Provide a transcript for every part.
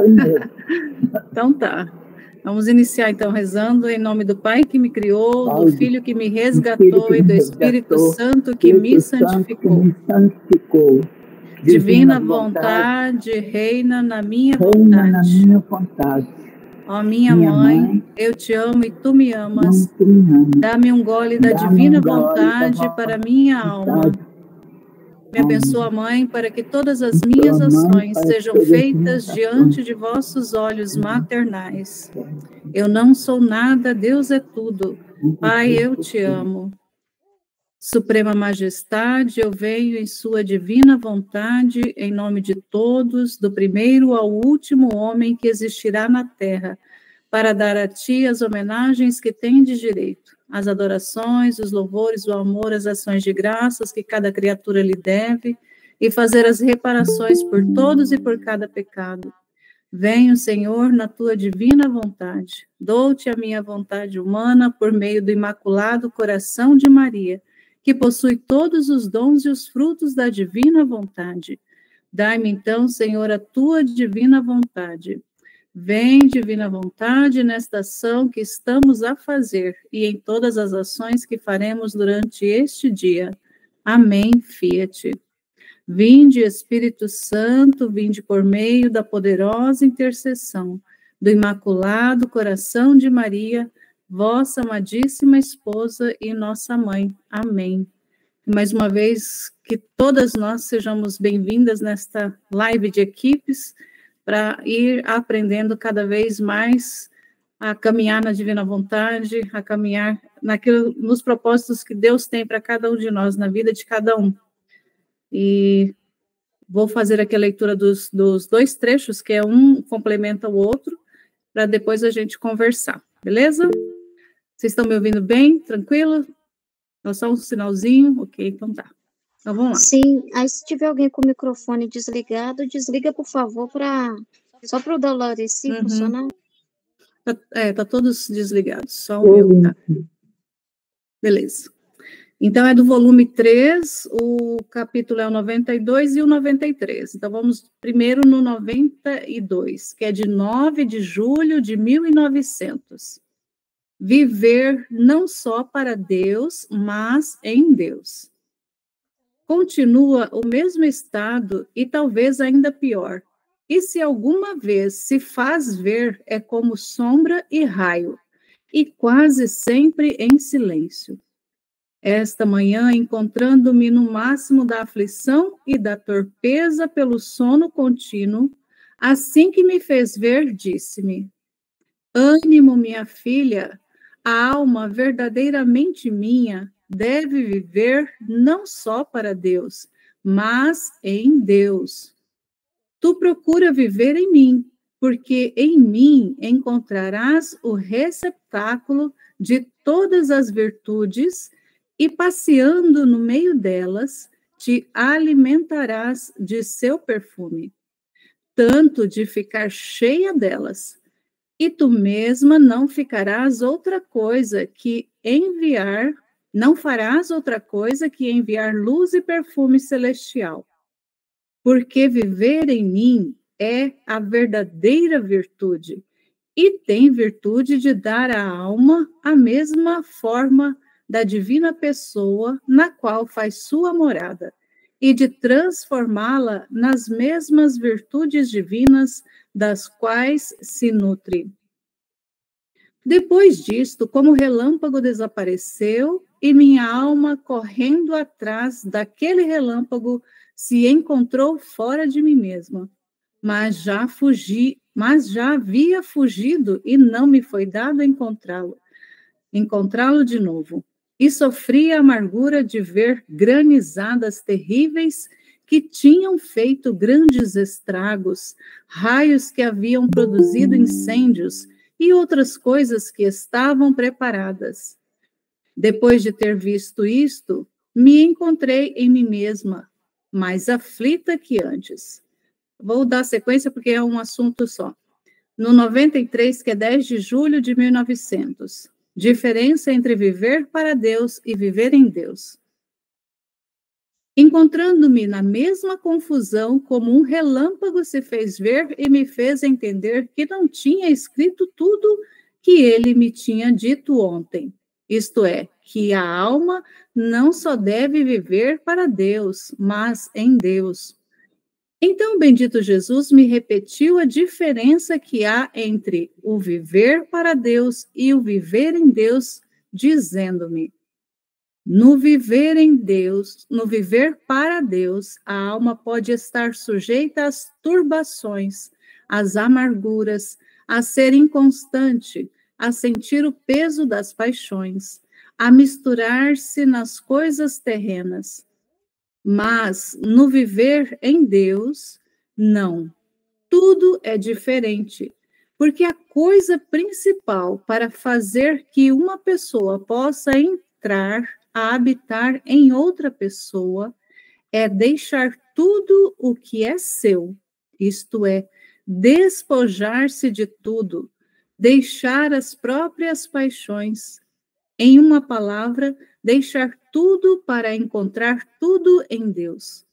primeiro. Então tá. Vamos iniciar então rezando em nome do Pai que me criou, do Filho que me resgatou e do Espírito Santo que me santificou. Divina vontade reina na minha vontade. Ó minha mãe, eu te amo e tu me amas. Dá-me um gole da divina vontade para minha alma. Me abençoa, Mãe, para que todas as minhas ações sejam feitas diante de vossos olhos maternais. Eu não sou nada, Deus é tudo. Pai, eu te amo. Suprema Majestade, eu venho em sua divina vontade, em nome de todos, do primeiro ao último homem que existirá na terra, para dar a ti as homenagens que tem de direito, as adorações, os louvores, o amor, as ações de graças que cada criatura lhe deve, e fazer as reparações por todos e por cada pecado. Venho, Senhor, na tua divina vontade. Dou-te a minha vontade humana por meio do Imaculado Coração de Maria, que possui todos os dons e os frutos da divina vontade. Dai-me então, Senhor, a tua divina vontade. Vem, divina vontade, nesta ação que estamos a fazer e em todas as ações que faremos durante este dia. Amém, Fiat. Vinde, Espírito Santo, vinde por meio da poderosa intercessão do Imaculado Coração de Maria, vossa amadíssima esposa e nossa mãe. Amém. Mais uma vez, que todas nós sejamos bem-vindas nesta live de equipes, para ir aprendendo cada vez mais a caminhar na divina vontade, a caminhar nos propósitos que Deus tem para cada um de nós, na vida de cada um. E vou fazer aqui a leitura dos dois trechos, que um complementa o outro, para depois a gente conversar, beleza? Vocês estão me ouvindo bem? Tranquilo? Só um sinalzinho? Ok, então tá. Então vamos lá. Sim, aí se tiver alguém com o microfone desligado, desliga, por favor, só para o Dolores funcionar. Tá todos desligados, só o meu, tá? Beleza. Então, é do volume 3, o capítulo é o 92 e o 93. Então, vamos primeiro no 92, que é de 9 de julho de 1900. Viver não só para Deus, mas em Deus. Continua o mesmo estado e talvez ainda pior. E se alguma vez se faz ver, é como sombra e raio, e quase sempre em silêncio. Esta manhã, encontrando-me no máximo da aflição e da torpeza pelo sono contínuo, assim que me fez ver, disse-me: ânimo, minha filha, a alma verdadeiramente minha deve viver não só para Deus, mas em Deus. Tu procura viver em mim, porque em mim encontrarás o receptáculo de todas as virtudes e, passeando no meio delas, te alimentarás de seu perfume, tanto de ficar cheia delas, e tu mesma não farás outra coisa que enviar luz e perfume celestial. Porque viver em mim é a verdadeira virtude, e tem virtude de dar à alma a mesma forma da divina pessoa na qual faz sua morada, e de transformá-la nas mesmas virtudes divinas das quais se nutre. Depois disto, como relâmpago desapareceu, e minha alma, correndo atrás daquele relâmpago, se encontrou fora de mim mesma. Mas já havia fugido e não me foi dado encontrá-lo de novo. E sofri a amargura de ver granizadas terríveis que tinham feito grandes estragos, raios que haviam produzido incêndios e outras coisas que estavam preparadas. Depois de ter visto isto, me encontrei em mim mesma, mais aflita que antes. Vou dar sequência porque é um assunto só. No 93, que é 10 de julho de 1900. Diferença entre viver para Deus e viver em Deus. Encontrando-me na mesma confusão, como um relâmpago se fez ver e me fez entender que não tinha escrito tudo que ele me tinha dito ontem. Isto é, que a alma não só deve viver para Deus, mas em Deus. Então, bendito Jesus me repetiu a diferença que há entre o viver para Deus e o viver em Deus, dizendo-me: no viver em Deus, no viver para Deus, a alma pode estar sujeita às turbações, às amarguras, a ser inconstante, a sentir o peso das paixões, a misturar-se nas coisas terrenas. Mas no viver em Deus, não. Tudo é diferente, porque a coisa principal para fazer que uma pessoa possa entrar a habitar em outra pessoa é deixar tudo o que é seu, isto é, despojar-se de tudo, deixar as próprias paixões. Em uma palavra, deixar tudo para encontrar tudo em Deus.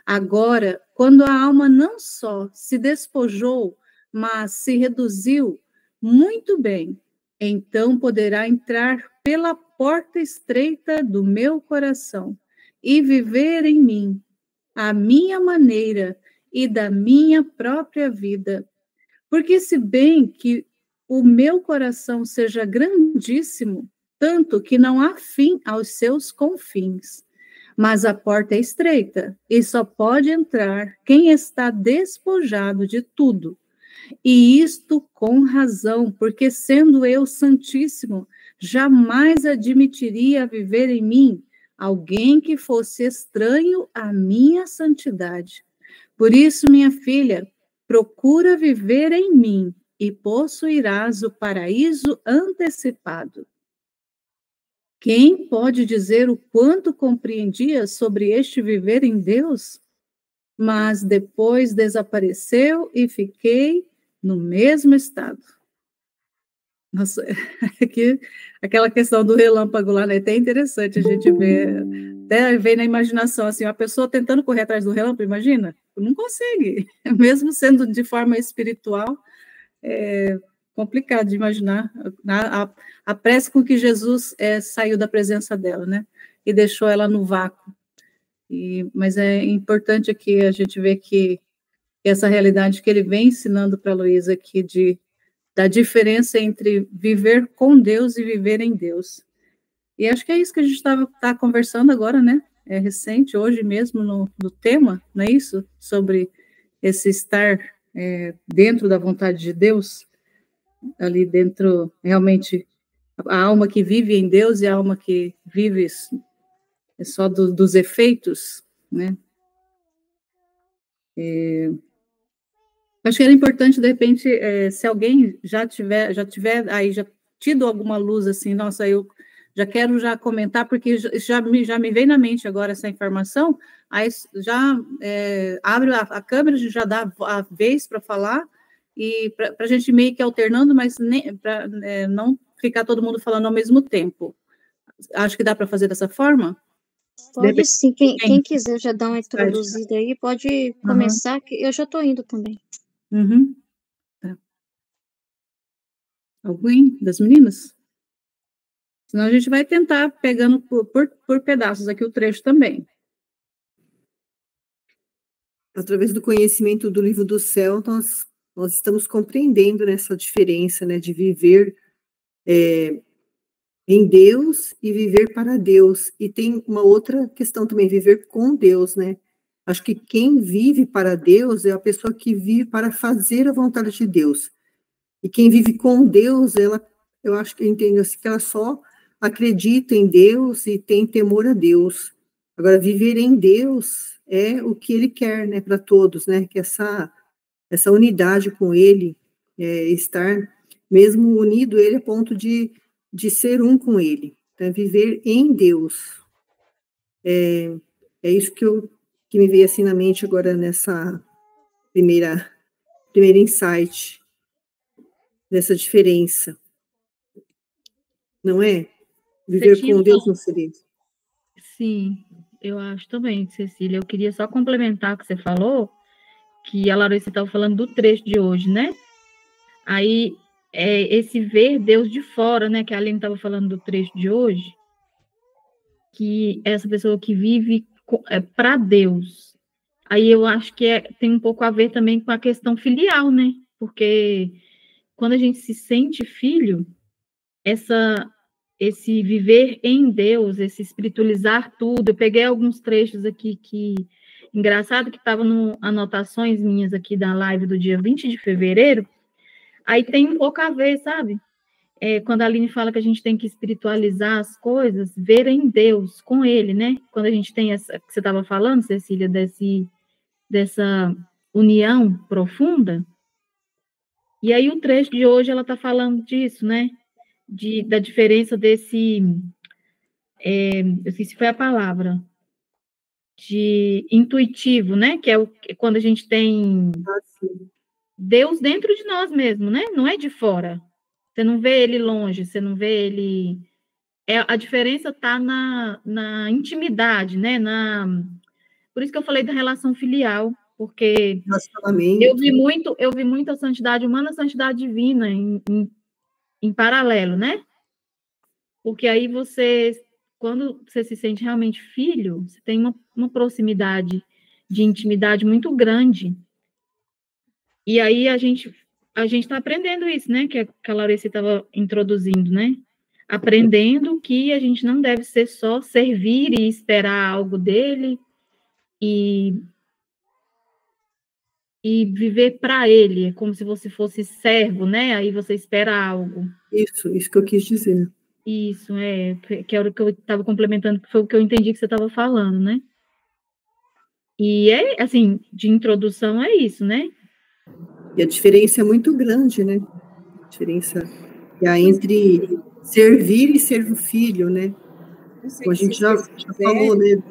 Agora, quando a alma não só se despojou, mas se reduziu, muito bem, então poderá entrar pela porta estreita do meu coração e viver em mim, a minha maneira e da minha própria vida. Porque se bem que o meu coração seja grandíssimo, tanto que não há fim aos seus confins, mas a porta é estreita e só pode entrar quem está despojado de tudo. E isto com razão, porque sendo eu santíssimo, jamais admitiria viver em mim alguém que fosse estranho à minha santidade. Por isso, minha filha, procura viver em mim e possuirás o paraíso antecipado. Quem pode dizer o quanto compreendia sobre este viver em Deus? Mas depois desapareceu e fiquei no mesmo estado. Nossa, aquela questão do relâmpago lá, né? É até interessante a gente ver, até ver na imaginação, assim, uma pessoa tentando correr atrás do relâmpago, imagina? Não consegue, mesmo sendo de forma espiritual, é complicado de imaginar a pressa com que Jesus saiu da presença dela, né? E deixou ela no vácuo. Mas é importante aqui a gente ver que essa realidade que ele vem ensinando para a Luísa aqui da diferença entre viver com Deus e viver em Deus. E acho que é isso que a gente tá conversando agora, né? É recente, hoje mesmo, no tema, não é isso? Sobre esse estar dentro da vontade de Deus, ali dentro, realmente, a alma que vive em Deus e a alma que vive só dos efeitos, né? Acho que era importante, de repente, se alguém já tiver aí já tido alguma luz assim, nossa, eu já quero já comentar, porque já me veio na mente agora essa informação, aí já abre a câmera, a gente já dá a vez para falar, e para a gente meio que alternando, mas para não ficar todo mundo falando ao mesmo tempo. Acho que dá para fazer dessa forma? Pode sim, quem quiser já dar uma introduzida aí, pode começar, que eu já estou indo também. Tá. Alguém das meninas? Senão a gente vai tentar pegando por pedaços aqui o trecho também. Através do conhecimento do livro do céu, nós estamos compreendendo essa diferença, né, de viver em Deus e viver para Deus. E tem uma outra questão também, viver com Deus, né? Acho que quem vive para Deus é a pessoa que vive para fazer a vontade de Deus. E quem vive com Deus, eu acho que eu entendo assim, que ela só acredita em Deus e tem temor a Deus. Agora, viver em Deus é o que Ele quer, né, para todos, né? Que essa unidade com Ele, estar mesmo unido Ele a ponto de ser um com Ele. Então, viver em Deus. É isso que me veio assim na mente agora nessa primeiro insight dessa diferença. Não é? Viver com Deus não seria. Sim. Eu acho também, Cecília. Eu queria só complementar o que você falou, que a Larissa estava falando do trecho de hoje, né? Aí, esse ver Deus de fora, né? Que a Aline estava falando do trecho de hoje, que essa pessoa que vive para Deus. Aí eu acho que tem um pouco a ver também com a questão filial, né? Porque quando a gente se sente filho, esse viver em Deus, esse espiritualizar tudo. Eu peguei alguns trechos aqui engraçado, que estavam no anotações minhas aqui da live do dia 20 de fevereiro. Aí tem um pouco a ver, sabe? Quando a Aline fala que a gente tem que espiritualizar as coisas, ver em Deus, com Ele, né? Quando a gente tem essa, que você estava falando, Cecília, dessa união profunda. E aí o trecho de hoje, ela está falando disso, né? Da diferença desse... eu esqueci foi a palavra, de intuitivo, né? Que é quando a gente tem Deus dentro de nós mesmo, né? Não é de fora. Você não vê ele longe, você não vê ele... a diferença está na intimidade, né? Por isso que eu falei da relação filial, porque eu vi muito a santidade humana e a santidade divina em paralelo, né? Porque aí quando você se sente realmente filho, você tem uma proximidade de intimidade muito grande. E aí a gente está aprendendo isso, né? Que a Larissa estava introduzindo, né? Aprendendo que a gente não deve ser só servir e esperar algo dele e viver para ele, como se você fosse servo, né? Aí você espera algo. Isso que eu quis dizer. Isso, que era o que eu estava complementando, que foi o que eu entendi que você estava falando, né? E assim, de introdução é isso, né? E a diferença é muito grande, né? A diferença entre servir e ser filho, né? Como a gente já falou, né?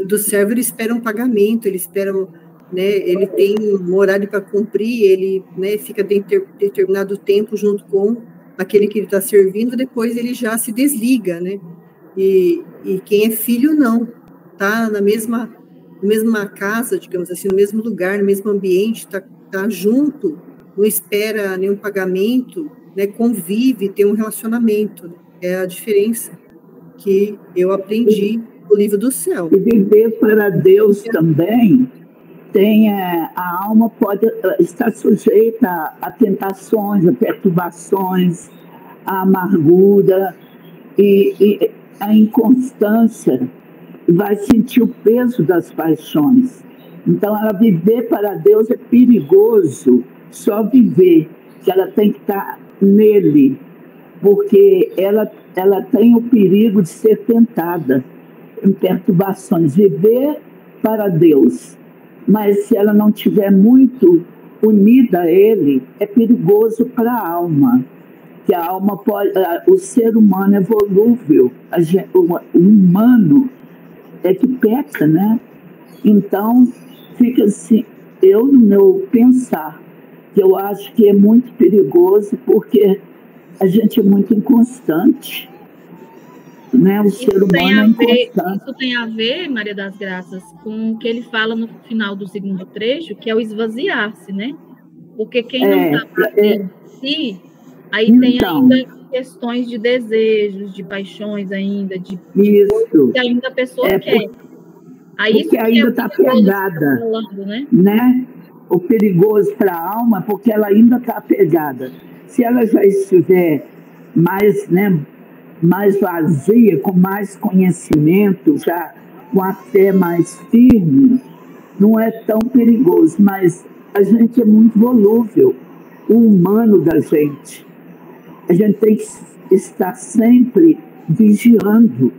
Do servo, ele espera um pagamento, ele espera, né? Ele tem um horário para cumprir, ele, né, fica determinado tempo junto com aquele que ele está servindo, depois ele já se desliga, né? E quem é filho não, tá na mesma casa, digamos assim, no mesmo lugar, no mesmo ambiente, tá junto, não espera nenhum pagamento, né? Convive, tem um relacionamento, né? É a diferença que eu aprendi no livro do céu. E viver para Deus também a alma pode estar sujeita a tentações, a perturbações, a amargura e a inconstância, vai sentir o peso das paixões. Então, ela viver para Deus é perigoso, só viver, que ela tem que estar nele, porque ela tem o perigo de ser tentada em perturbações. Viver para Deus, mas se ela não estiver muito unida a Ele, é perigoso para a alma. Que a alma o ser humano é volúvel, o humano é que peca, né? Então, fica assim, no meu pensar, que eu acho que é muito perigoso, porque a gente é muito inconstante, né? O ser humano é inconstante. Isso tem a ver, Maria das Graças, com o que ele fala no final do segundo trecho, que é o esvaziar-se, né? Porque quem não está em si, aí então, tem ainda questões de desejos, de paixões ainda, de coisas que ainda a pessoa quer. Aí porque ainda está pegada, falando, né? O perigoso para a alma, porque ela ainda está apegada. Se ela já estiver mais, né, mais vazia, com mais conhecimento, já com a fé mais firme, não é tão perigoso, mas a gente é muito volúvel, o humano da gente. A gente tem que estar sempre vigiando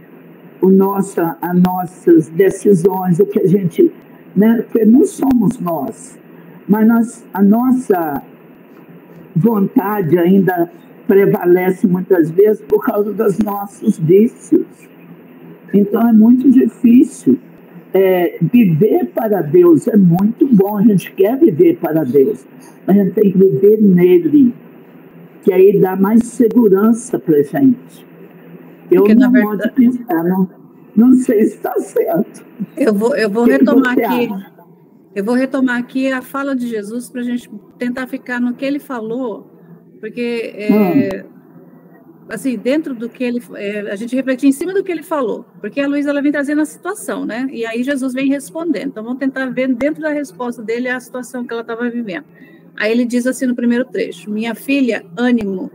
as nossas decisões, o que a gente... Né, porque não somos nós, mas a nossa vontade ainda prevalece muitas vezes por causa dos nossos vícios. Então é muito difícil. Viver para Deus é muito bom, a gente quer viver para Deus, mas a gente tem que viver nele, que aí dá mais segurança para a gente. Eu não modo de pensar, não. Não sei se está certo. Eu vou retomar aqui. Eu vou retomar aqui a fala de Jesus para a gente tentar ficar no que ele falou, porque assim, dentro do que ele, a gente refletir em cima do que ele falou, porque a Luísa ela vem trazendo a situação, né? E aí Jesus vem respondendo. Então vamos tentar ver dentro da resposta dele a situação que ela estava vivendo. Aí ele diz assim no primeiro trecho: minha filha, ânimo,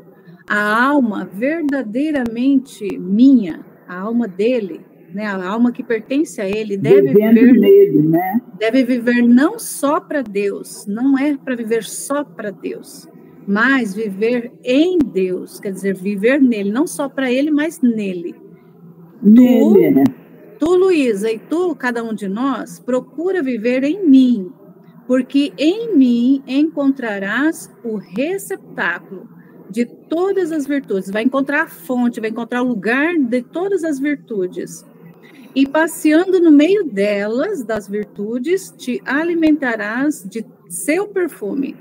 a alma verdadeiramente minha, a alma dele, né, a alma que pertence a ele, deve viver nele, né? Deve viver não só para Deus, não é para viver só para Deus, mas viver em Deus, quer dizer, viver nele, não só para ele, mas nele. Tu, Luísa, e tu, cada um de nós, procura viver em mim, porque em mim encontrarás o receptáculo de todas as virtudes, vai encontrar a fonte, vai encontrar o lugar de todas as virtudes. E passeando no meio delas, das virtudes, te alimentarás de seu perfume.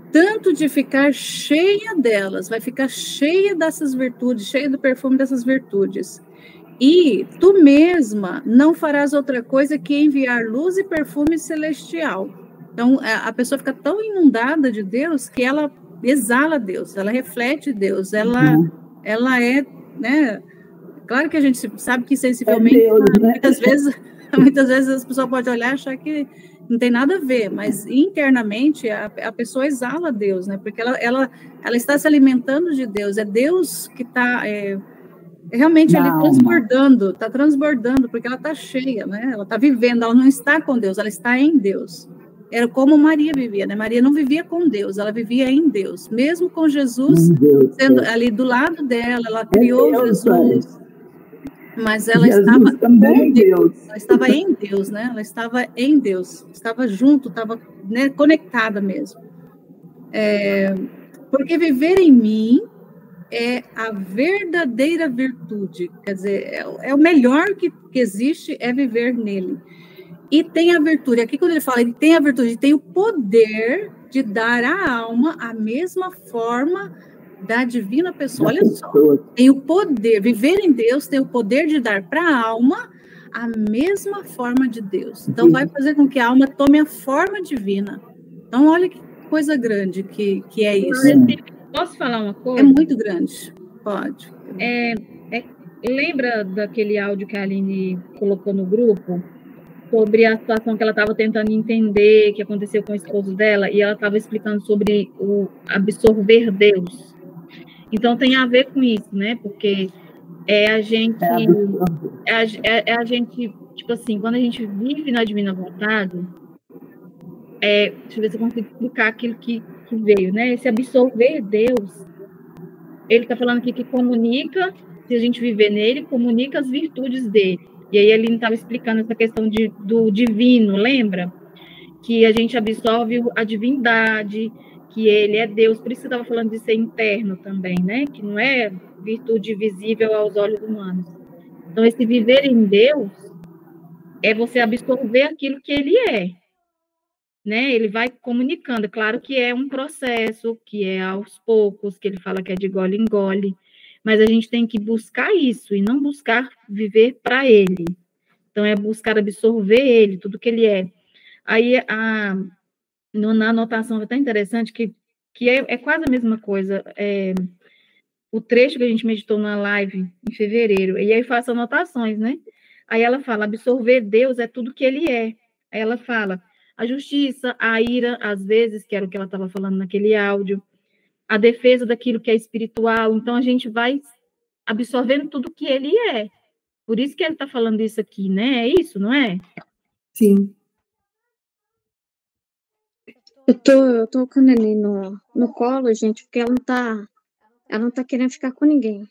Tanto de ficar cheia delas, vai ficar cheia dessas virtudes, cheia do perfume dessas virtudes. E tu mesma não farás outra coisa que enviar luz e perfume celestial. Então, a pessoa fica tão inundada de Deus que ela exala Deus, ela reflete Deus, ela é, né? Claro que a gente sabe que sensivelmente, Deus, né? muitas vezes as pessoas podem olhar e achar que não tem nada a ver, mas internamente a pessoa exala Deus, né? Porque ela está se alimentando de Deus, é Deus que está realmente ali está transbordando, porque ela está cheia, né? Ela está vivendo, ela não está com Deus, ela está em Deus. Era como Maria vivia, né? Maria não vivia com Deus, ela vivia em Deus. Mesmo com Jesus sendo ali do lado dela, ela criou Jesus. Mas ela estava com Deus, ela estava em Deus, né? Ela estava em Deus, estava junto, estava, né, conectada mesmo. Porque viver em mim é a verdadeira virtude, quer dizer, é o melhor que existe, é viver nele. E tem a virtude, aqui quando ele fala, ele tem a virtude, tem o poder de dar à alma a mesma forma da divina pessoa. Olha só, tem o poder, viver em Deus tem o poder de dar para a alma a mesma forma de Deus. Então, vai fazer com que a alma tome a forma divina. Então, olha que coisa grande que é isso. Posso falar uma coisa? É muito grande, pode. Lembra daquele áudio que a Aline colocou no grupo? Sobre a situação que ela estava tentando entender, que aconteceu com o esposo dela, e ela estava explicando sobre o absorver Deus. Então, tem a ver com isso, né? Porque a gente, tipo assim, quando a gente vive na divina vontade, deixa eu ver se eu consigo explicar aquilo que veio, né? Esse absorver Deus, ele está falando aqui que comunica, se a gente viver nele, comunica as virtudes dele. E aí ele estava explicando essa questão do divino, lembra? Que a gente absorve a divindade, que ele é Deus, por isso que eu estava falando de ser interno também, né? Que não é virtude visível aos olhos humanos. Então, esse viver em Deus é você absorver aquilo que ele é, né? Ele vai comunicando, claro que é um processo, que é aos poucos, que ele fala que é de gole em gole, mas a gente tem que buscar isso e não buscar viver para ele. Então, é buscar absorver ele, tudo que ele é. Aí, na anotação, é tão interessante que é quase a mesma coisa. O trecho que a gente meditou na live em fevereiro, e aí faço anotações, né? Aí ela fala, absorver Deus é tudo que ele é. Aí ela fala, a justiça, a ira, às vezes, que era o que ela estava falando naquele áudio, a defesa daquilo que é espiritual. Então, a gente vai absorvendo tudo que ele é. Por isso que ele está falando isso aqui, né? É isso, não é? Sim. Eu tô colocando ele no colo, gente, porque ela não tá querendo ficar com ninguém.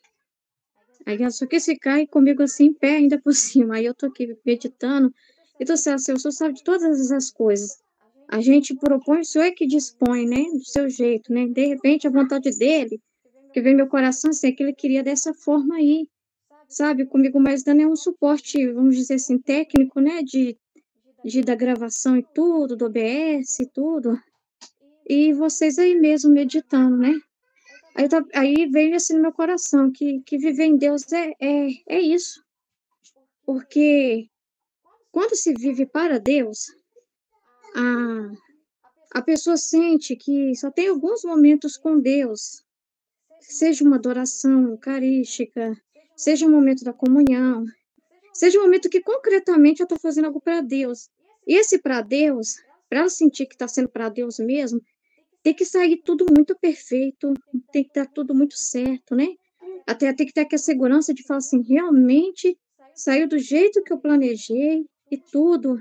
Aí ela só quis ficar e comigo assim, em pé ainda por cima. Aí eu tô aqui meditando. E tô assim, o senhor sabe de todas as coisas. A gente propõe, o senhor é que dispõe, né? Do seu jeito, né? De repente, a vontade dele, que vem meu coração, assim, é que ele queria dessa forma aí, sabe? Comigo, mas dando é um suporte, vamos dizer assim, técnico, né? Da gravação e tudo, do OBS e tudo. E vocês aí mesmo meditando, né? Aí veio assim no meu coração, que viver em Deus é isso. Porque quando se vive para Deus, a pessoa sente que só tem alguns momentos com Deus, seja uma adoração eucarística, seja um momento da comunhão, seja um momento que concretamente eu estou fazendo algo para Deus. E esse para Deus, para ela sentir que está sendo para Deus mesmo, tem que sair tudo muito perfeito, tem que estar tudo muito certo, né? Até tem que ter aquela segurança de falar assim, realmente saiu do jeito que eu planejei e tudo.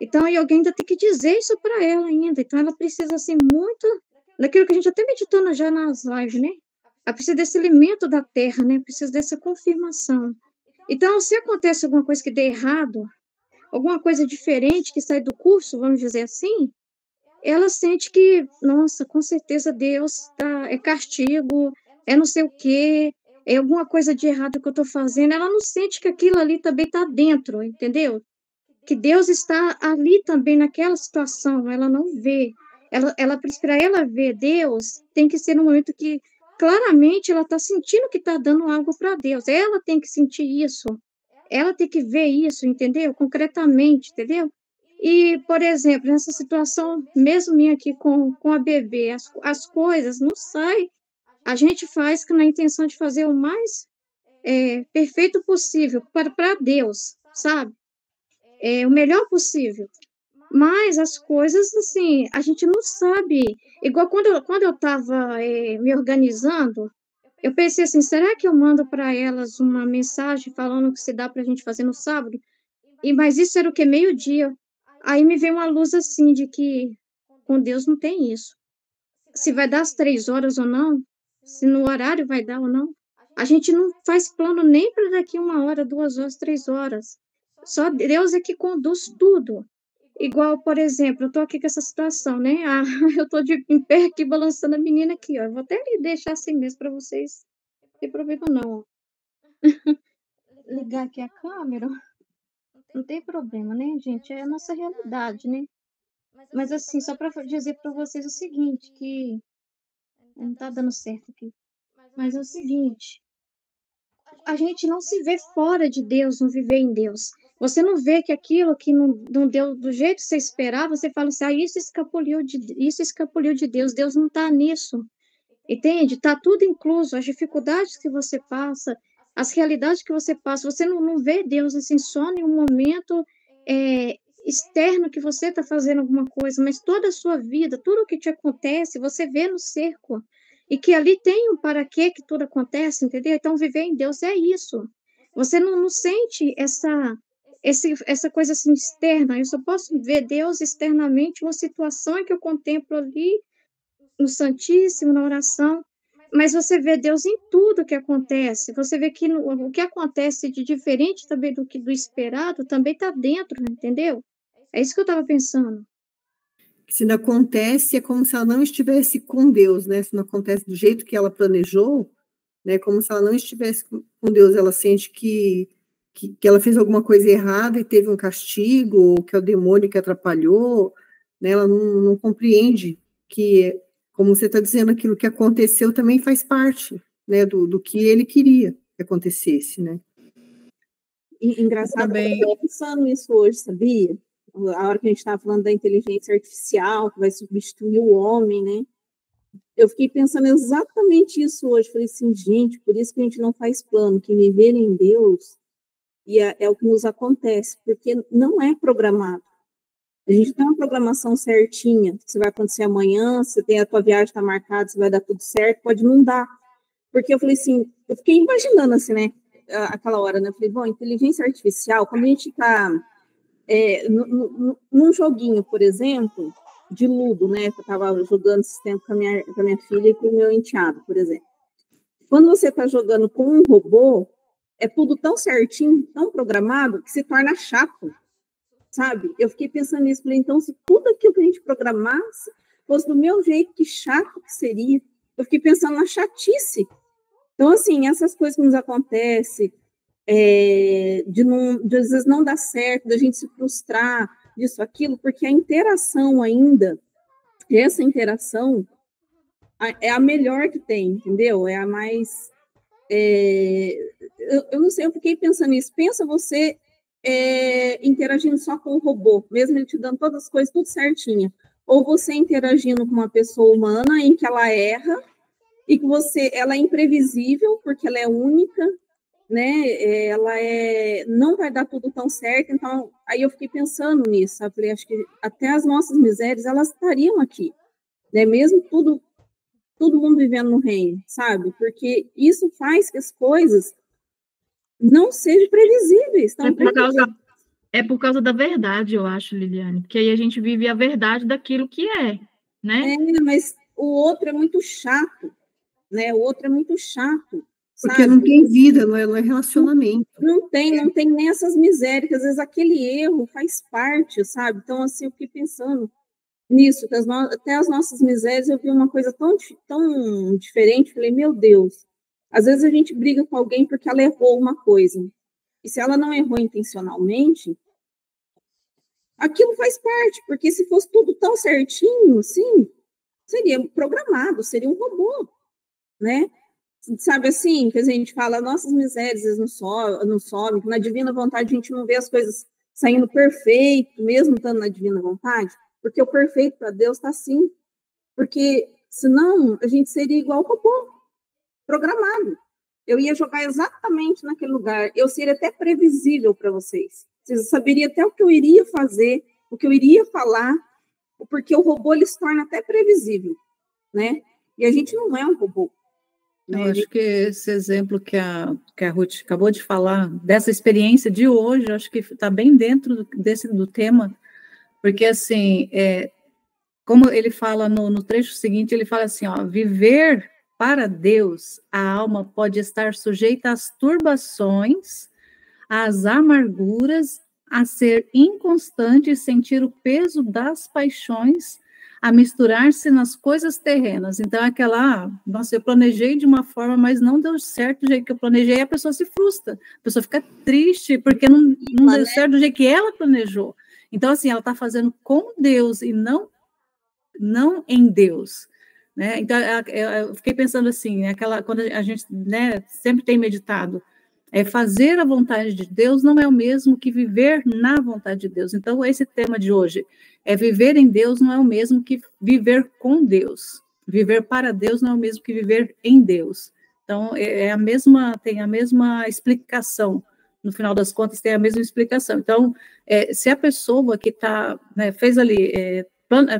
Então, aí alguém ainda tem que dizer isso para ela ainda. Então, ela precisa, assim, muito daquilo que a gente até meditou já nas lives, né? Ela precisa desse alimento da terra, né? Precisa dessa confirmação. Então, se acontece alguma coisa que dê errado, alguma coisa diferente que sai do curso, vamos dizer assim, ela sente que, nossa, com certeza Deus é castigo, é não sei o quê, é alguma coisa de errado que eu estou fazendo. Ela não sente que aquilo ali também está dentro, entendeu? Que Deus está ali também naquela situação, ela não vê. Para ela ver Deus, tem que ser no momento que claramente ela está sentindo que está dando algo para Deus. Ela tem que sentir isso, ela tem que ver isso, entendeu? Concretamente, entendeu? E, por exemplo, nessa situação, mesmo minha aqui com a bebê, as coisas não saem. A gente faz na intenção de fazer o mais perfeito possível para Deus, sabe? O melhor possível. Mas as coisas, assim, a gente não sabe. Igual quando eu estava me organizando, eu pensei assim, será que eu mando para elas uma mensagem falando que se dá para a gente fazer no sábado? Mas isso era o quê? Meio-dia. Aí me veio uma luz assim de que com Deus não tem isso. Se vai dar às 3 horas ou não, se no horário vai dar ou não. A gente não faz plano nem para daqui 1 hora, 2 horas, 3 horas. Só Deus é que conduz tudo. Igual, por exemplo, eu estou aqui com essa situação, né? Eu estou em pé aqui, balançando a menina aqui, ó. Eu vou até deixar assim mesmo para vocês. Não tem problema não, ó. Ligar aqui a câmera. Não tem problema, né, gente? É a nossa realidade, né? Mas assim, só para dizer para vocês o seguinte, que não tá dando certo aqui. Mas é o seguinte, a gente não se vê fora de Deus, não viver em Deus. Você não vê que aquilo que não deu do jeito que você esperava, você fala assim, isso escapuliu de Deus, Deus não está nisso. Entende? Está tudo incluso, as dificuldades que você passa, as realidades que você passa, você não vê Deus assim só em um momento externo que você está fazendo alguma coisa, mas toda a sua vida, tudo o que te acontece, você vê no cerco. E que ali tem um para quê que tudo acontece, entendeu? Então, viver em Deus é isso. Você não sente essa coisa assim externa. Eu só posso ver Deus externamente, uma situação que eu contemplo ali, no Santíssimo, na oração, mas você vê Deus em tudo que acontece. Você vê que o que acontece de diferente também do esperado também está dentro, entendeu? É isso que eu estava pensando. Se não acontece, é como se ela não estivesse com Deus, né? Se não acontece do jeito que ela planejou, né? Como se ela não estivesse com Deus, ela sente que ela fez alguma coisa errada e teve um castigo, ou que é o demônio que atrapalhou, né? Ela não compreende que, como você está dizendo, aquilo que aconteceu também faz parte, né? Do que ele queria que acontecesse, né? Engraçado, eu estou pensando nisso hoje, sabia? A hora que a gente estava falando da inteligência artificial, que vai substituir o homem, né? Eu fiquei pensando exatamente isso hoje. Falei assim, gente, por isso que a gente não faz plano, que viver em Deus é o que nos acontece, porque não é programado. A gente tem uma programação certinha, que vai acontecer amanhã, você tem a tua viagem está marcada, se vai dar tudo certo, pode não dar. Porque eu falei assim, eu fiquei imaginando assim, né? Aquela hora, né? Eu falei, bom, inteligência artificial, quando a gente está num joguinho, por exemplo, de Ludo, né? Que eu estava jogando esse tempo com a minha filha e com o meu enteado, por exemplo. Quando você está jogando com um robô, é tudo tão certinho, tão programado, que se torna chato, sabe? Eu fiquei pensando nisso, falei, então, se tudo aquilo que a gente programasse fosse do meu jeito, que chato que seria. Eu fiquei pensando na chatice. Então, assim, essas coisas que nos acontecem, de às vezes não dar certo, da gente se frustrar, disso, aquilo, porque a interação ainda, essa interação é a melhor que tem, entendeu? É a mais... eu não sei, eu fiquei pensando nisso. Pensa você interagindo só com o robô, mesmo ele te dando todas as coisas tudo certinho, ou você interagindo com uma pessoa humana em que ela erra e que ela é imprevisível porque ela é única, né? Ela não vai dar tudo tão certo. Então, aí eu fiquei pensando nisso, sabe? Falei, acho que até as nossas misérias elas estariam aqui, né? Mesmo todo mundo vivendo no reino, sabe? Porque isso faz que as coisas não sejam previsíveis. É por causa da verdade, eu acho, Liliane, porque aí a gente vive a verdade daquilo que né? Mas o outro é muito chato, né? O outro é muito chato. Porque não tem vida, não é relacionamento. Não tem nem essas misérias, que às vezes aquele erro faz parte, sabe? Então, assim, eu fiquei pensando nisso, que até as nossas misérias eu vi uma coisa tão diferente, falei, meu Deus, às vezes a gente briga com alguém porque ela errou uma coisa, e se ela não errou intencionalmente, aquilo faz parte, porque se fosse tudo tão certinho, assim, seria programado, seria um robô, né? Sabe assim, que a gente fala, nossas misérias não sobem, na divina vontade a gente não vê as coisas saindo perfeito, mesmo estando na divina vontade, porque o perfeito para Deus está assim, porque senão a gente seria igual o robô, programado. Eu ia jogar exatamente naquele lugar, eu seria até previsível para vocês. Vocês saberiam até o que eu iria fazer, o que eu iria falar, porque o robô ele se torna até previsível, né? E a gente não é um robô. Eu acho que esse exemplo que a Ruth acabou de falar, dessa experiência de hoje, acho que está bem dentro do tema, porque, assim, como ele fala no trecho seguinte, ele fala assim, ó, viver para Deus, a alma pode estar sujeita às turbações, às amarguras, a ser inconstante e sentir o peso das paixões, a misturar-se nas coisas terrenas. Então, nossa, eu planejei de uma forma, mas não deu certo do jeito que eu planejei, e a pessoa se frustra, a pessoa fica triste, porque não deu certo do jeito que ela planejou. Então, assim, ela está fazendo com Deus e não em Deus, né? Então, eu fiquei pensando assim, quando a gente, né, sempre tem meditado, fazer a vontade de Deus não é o mesmo que viver na vontade de Deus. Então, esse tema de hoje viver em Deus não é o mesmo que viver com Deus. Viver para Deus não é o mesmo que viver em Deus. Então, tem a mesma explicação. No final das contas, tem a mesma explicação. Então, se a pessoa que fez ali,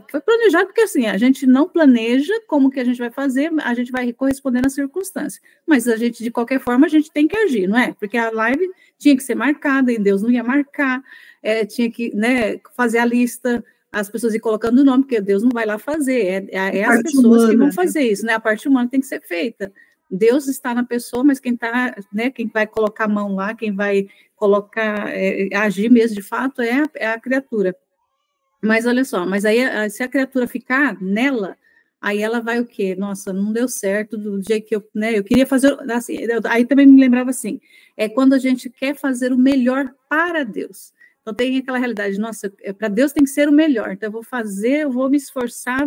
foi planejado, porque assim, a gente não planeja como que a gente vai fazer, a gente vai corresponder às circunstâncias. Mas a gente, de qualquer forma, a gente tem que agir, não é? Porque a live tinha que ser marcada, e Deus não ia marcar, tinha que, né, fazer a lista, as pessoas ir colocando o nome, porque Deus não vai lá fazer, as pessoas humana, que vão fazer isso, né? A parte humana tem que ser feita. Deus está na pessoa, mas quem vai colocar a mão lá, quem vai colocar, agir mesmo de fato, é a criatura. Mas olha só, aí se a criatura ficar nela, aí ela vai o quê? Nossa, não deu certo do jeito que eu queria fazer, assim, aí também me lembrava assim, quando a gente quer fazer o melhor para Deus. Então tem aquela realidade, nossa, para Deus tem que ser o melhor, então eu vou me esforçar,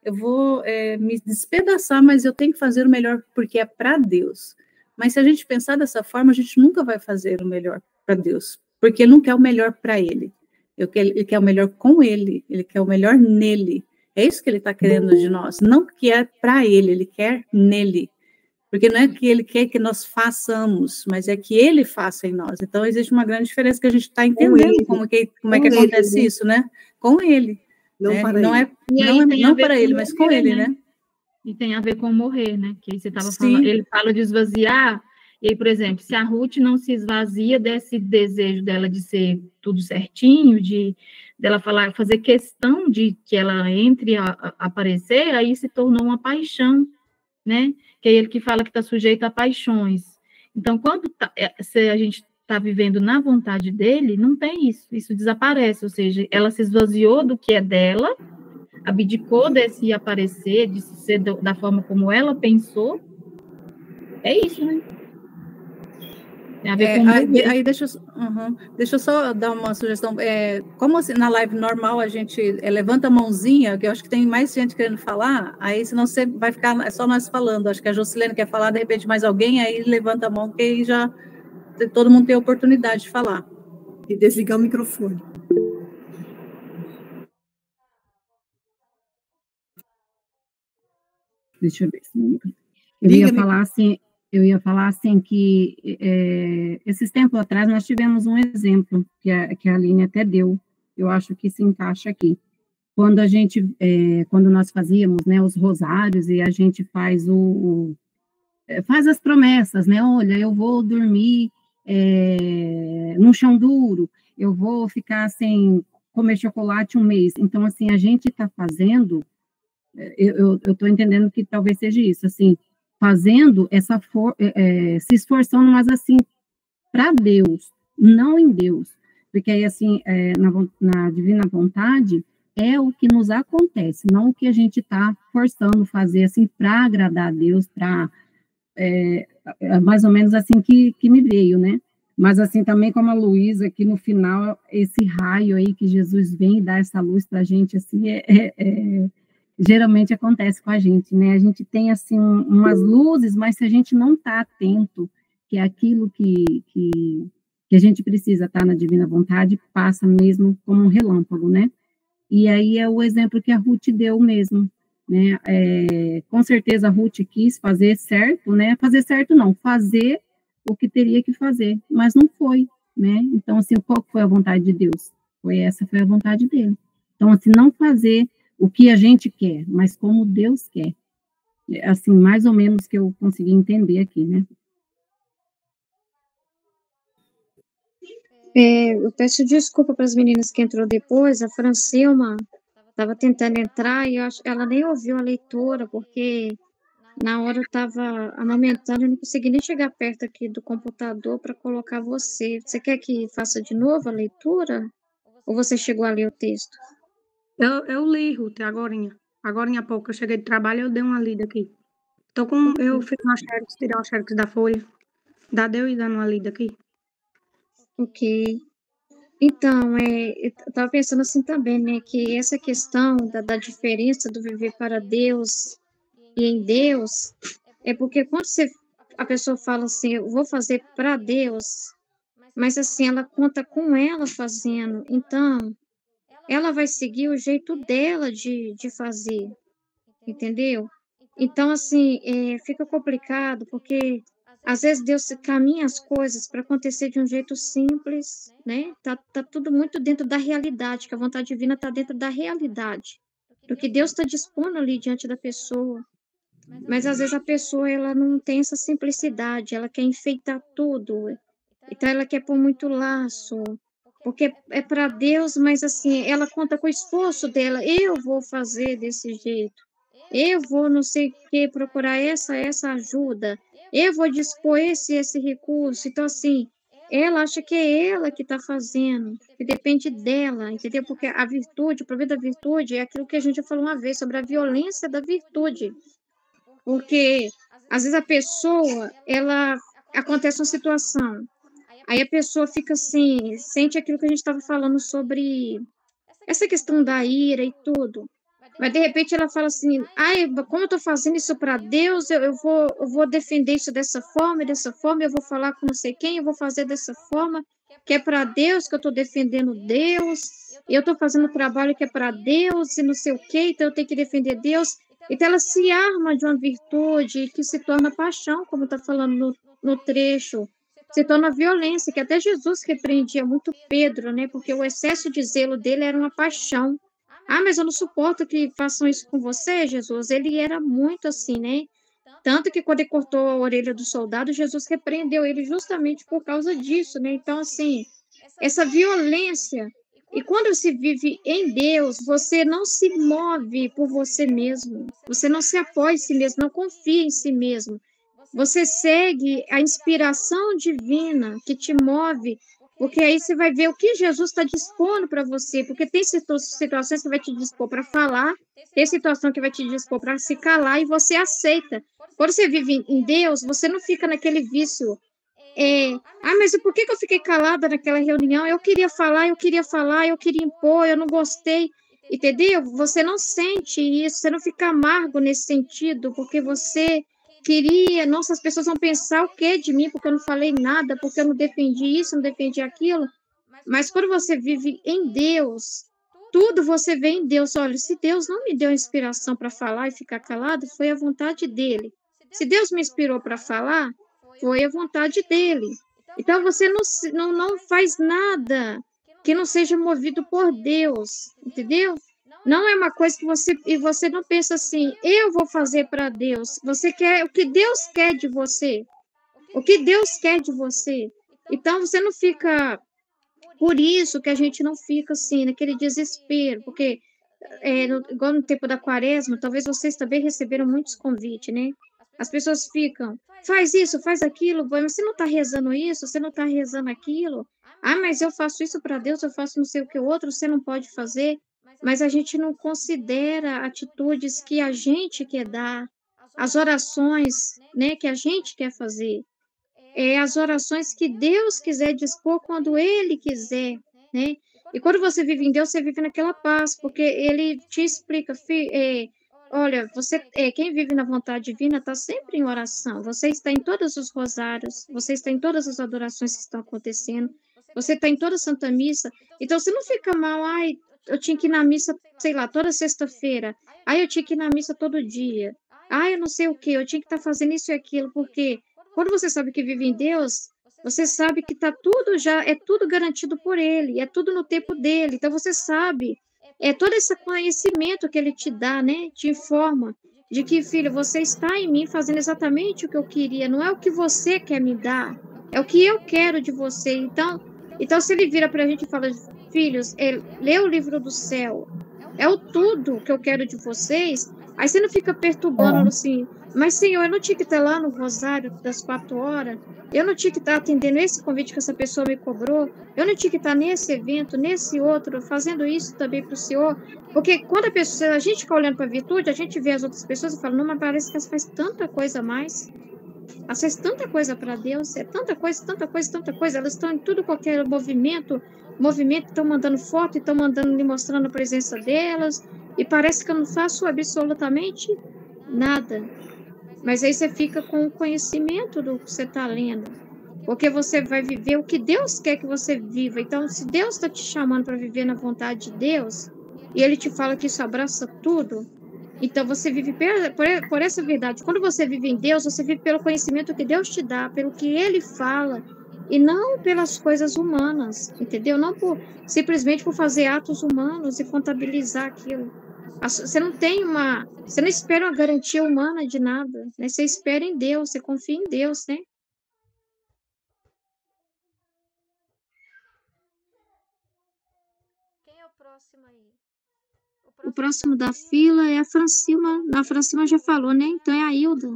eu vou me despedaçar, mas eu tenho que fazer o melhor porque é para Deus. Mas se a gente pensar dessa forma, a gente nunca vai fazer o melhor para Deus, porque Ele não quer o melhor para Ele. Ele quer o melhor com Ele, Ele quer o melhor nele. É isso que Ele está querendo de nós. Não que é para Ele quer nele. Porque não é que Ele quer que nós façamos, mas é que Ele faça em nós. Então, existe uma grande diferença que a gente está entendendo como é que acontece ele, isso, né? Com Ele. Não para Ele. Não para Ele, mas com Ele, né? E tem a ver com morrer, né? Que você estava falando. Ele fala de esvaziar. E aí, por exemplo, se a Ruth não se esvazia desse desejo dela de ser tudo certinho, dela fazer questão de que ela entre a aparecer, aí se tornou uma paixão, né? Que é ele que fala que está sujeito a paixões. Então, se a gente está vivendo na vontade dele, não tem isso desaparece, ou seja, ela se esvaziou do que é dela, abdicou desse aparecer, de ser da forma como ela pensou, é isso, né? Aí deixa eu só dar uma sugestão. Como assim, na live normal a gente levanta a mãozinha, que eu acho que tem mais gente querendo falar, aí senão você vai ficar só nós falando. Acho que a Jocilene quer falar, de repente mais alguém, aí levanta a mão, que aí já todo mundo tem a oportunidade de falar. E desligar o microfone. Deixa eu ver. Eu ia falar assim que esses tempos atrás nós tivemos um exemplo que a Aline até deu. Eu acho que se encaixa aqui. Quando nós fazíamos, né, os rosários e a gente faz faz as promessas, né? Olha, eu vou dormir no chão duro, eu vou ficar sem comer chocolate um mês. Então, assim, a gente está fazendo, eu estou entendendo que talvez seja isso, assim, fazendo se esforçando, mas assim, para Deus, não em Deus. Porque aí, assim, na divina vontade, é o que nos acontece, não o que a gente está forçando fazer, assim, para agradar a Deus, mais ou menos assim que me veio, né? Mas assim, também como a Luísa, aqui no final, esse raio aí que Jesus vem e dá essa luz para a gente, assim, geralmente acontece com a gente, né? A gente tem, assim, umas luzes, mas se a gente não está atento, que é aquilo que a gente precisa estar na divina vontade, passa mesmo como um relâmpago, né? E aí é o exemplo que a Ruth deu mesmo, né? Com certeza a Ruth quis fazer certo, né? Fazer certo não, fazer o que teria que fazer, mas não foi, né? Então, assim, qual foi a vontade de Deus? Essa foi a vontade dele. Então, assim, não fazer o que a gente quer, mas como Deus quer. Assim, mais ou menos que eu consegui entender aqui, né? Eu peço desculpa para as meninas que entrou depois, a Francilma estava tentando entrar e ela nem ouviu a leitura, porque na hora eu estava amamentando e não consegui nem chegar perto aqui do computador para colocar você. Você quer que faça de novo a leitura? Ou você chegou a ler o texto? Eu li, Ruth, agorinha há pouco. Eu cheguei de trabalho e eu dei uma lida aqui. Eu fiz uma xerox, tirei uma xerox da folha. Deu e dando uma lida aqui. Ok. Então, eu estava pensando assim também, né, que essa questão da diferença do viver para Deus e em Deus, é porque quando a pessoa fala assim, eu vou fazer para Deus, mas assim, ela conta com ela fazendo, então, ela vai seguir o jeito dela de fazer, entendeu? Então, assim, fica complicado, porque às vezes Deus caminha as coisas para acontecer de um jeito simples, né? Tá tudo muito dentro da realidade, que a vontade divina está dentro da realidade, do que Deus está dispondo ali diante da pessoa. Mas às vezes a pessoa ela não tem essa simplicidade, ela quer enfeitar tudo, então ela quer pôr muito laço, porque é para Deus, mas assim, ela conta com o esforço dela, eu vou fazer desse jeito. Eu vou não sei o que procurar essa ajuda. Eu vou dispor esse recurso. Então, assim, ela acha que é ela que está fazendo, que depende dela, entendeu? Porque a virtude, o problema da virtude é aquilo que a gente já falou uma vez sobre a violência da virtude. Porque, às vezes, a pessoa, acontece uma situação, aí a pessoa fica assim, sente aquilo que a gente estava falando sobre essa questão da ira e tudo. Mas, de repente, ela fala assim, como eu estou fazendo isso para Deus, eu vou defender isso dessa forma, eu vou falar com não sei quem, eu vou fazer dessa forma, que é para Deus, que eu estou defendendo Deus, eu estou fazendo o trabalho que é para Deus, e não sei o quê, então eu tenho que defender Deus. Então, ela se arma de uma virtude que se torna paixão, como está falando no trecho, se torna violência, que até Jesus repreendia muito Pedro, né? Porque o excesso de zelo dele era uma paixão. Mas eu não suporto que façam isso com você, Jesus. Ele era muito assim, né? Tanto que quando ele cortou a orelha do soldado, Jesus repreendeu ele justamente por causa disso, né? Então, assim, essa violência. E quando se vive em Deus, você não se move por você mesmo. Você não se apoia em si mesmo, não confia em si mesmo. Você segue a inspiração divina que te move, porque aí você vai ver o que Jesus está dispondo para você, porque tem situações que vai te dispor para falar, tem situação que vai te dispor para se calar, e você aceita. Quando você vive em Deus, você não fica naquele vício. Mas por que eu fiquei calada naquela reunião? Eu queria falar, eu queria impor, eu não gostei. Entendeu? Você não sente isso, você não fica amargo nesse sentido, porque você queria, nossa, as pessoas vão pensar o que de mim, porque eu não falei nada, porque eu não defendi isso, não defendi aquilo. Mas quando você vive em Deus, tudo você vê em Deus. Olha, se Deus não me deu inspiração para falar e ficar calado, foi a vontade dele. Se Deus me inspirou para falar, foi a vontade dele. Então você não faz nada que não seja movido por Deus, entendeu? Não é uma coisa que você não pensa assim, eu vou fazer para Deus. Você quer o que Deus quer de você. O que Deus quer de você. Então você não fica. Por isso que a gente não fica assim, naquele desespero, porque igual no tempo da quaresma, talvez vocês também receberam muitos convites, né? As pessoas ficam, faz isso, faz aquilo, mas você não está rezando isso, você não está rezando aquilo. Ah, mas eu faço isso para Deus, eu faço não sei o que o outro, você não pode fazer. Mas a gente não considera atitudes que a gente quer dar, as orações, né, que a gente quer fazer. As orações que Deus quiser dispor quando Ele quiser, né? E quando você vive em Deus, você vive naquela paz, porque Ele te explica, olha, quem vive na vontade divina está sempre em oração, você está em todos os rosários, você está em todas as adorações que estão acontecendo, você está em toda a Santa Missa, então você não fica mal, ai, eu tinha que ir na missa, sei lá, toda sexta-feira, ai, eu tinha que ir na missa todo dia, ai, eu não sei o quê, eu tinha que estar fazendo isso e aquilo, porque quando você sabe que vive em Deus, você sabe que tá tudo é tudo garantido por Ele, é tudo no tempo dele. Então você sabe, todo esse conhecimento que Ele te dá, né? Te informa de que, filho, você está em mim fazendo exatamente o que eu queria. Não é o que você quer me dar, é o que eu quero de você. Então se Ele vira para a gente e fala, filhos, lê o livro do céu, é o tudo que eu quero de vocês. Aí você não fica perturbando assim, mas Senhor, eu não tinha que estar lá no Rosário das 4 horas, eu não tinha que estar atendendo esse convite que essa pessoa me cobrou, eu não tinha que estar nesse evento, nesse outro, fazendo isso também para o Senhor, porque quando a gente fica olhando para a virtude, a gente vê as outras pessoas e fala, não, mas parece que elas fazem tanta coisa a mais, elas fazem tanta coisa para Deus, tanta coisa, tanta coisa, tanta coisa, elas estão em tudo qualquer movimento, estão mandando foto, estão mandando, me mostrando a presença delas, e parece que eu não faço absolutamente nada. Mas aí você fica com o conhecimento do que você está lendo, porque você vai viver o que Deus quer que você viva. Então, se Deus está te chamando para viver na vontade de Deus, e Ele te fala que isso abraça tudo, então você vive por essa verdade. Quando você vive em Deus, você vive pelo conhecimento que Deus te dá, pelo que Ele fala, e não pelas coisas humanas, entendeu? Não simplesmente por fazer atos humanos e contabilizar aquilo. Você não espera uma garantia humana de nada, né? Você espera em Deus, você confia em Deus, né? Quem é o próximo aí? O próximo da fila é a Francilma. A Francilma já falou, né? Então é a Hilda.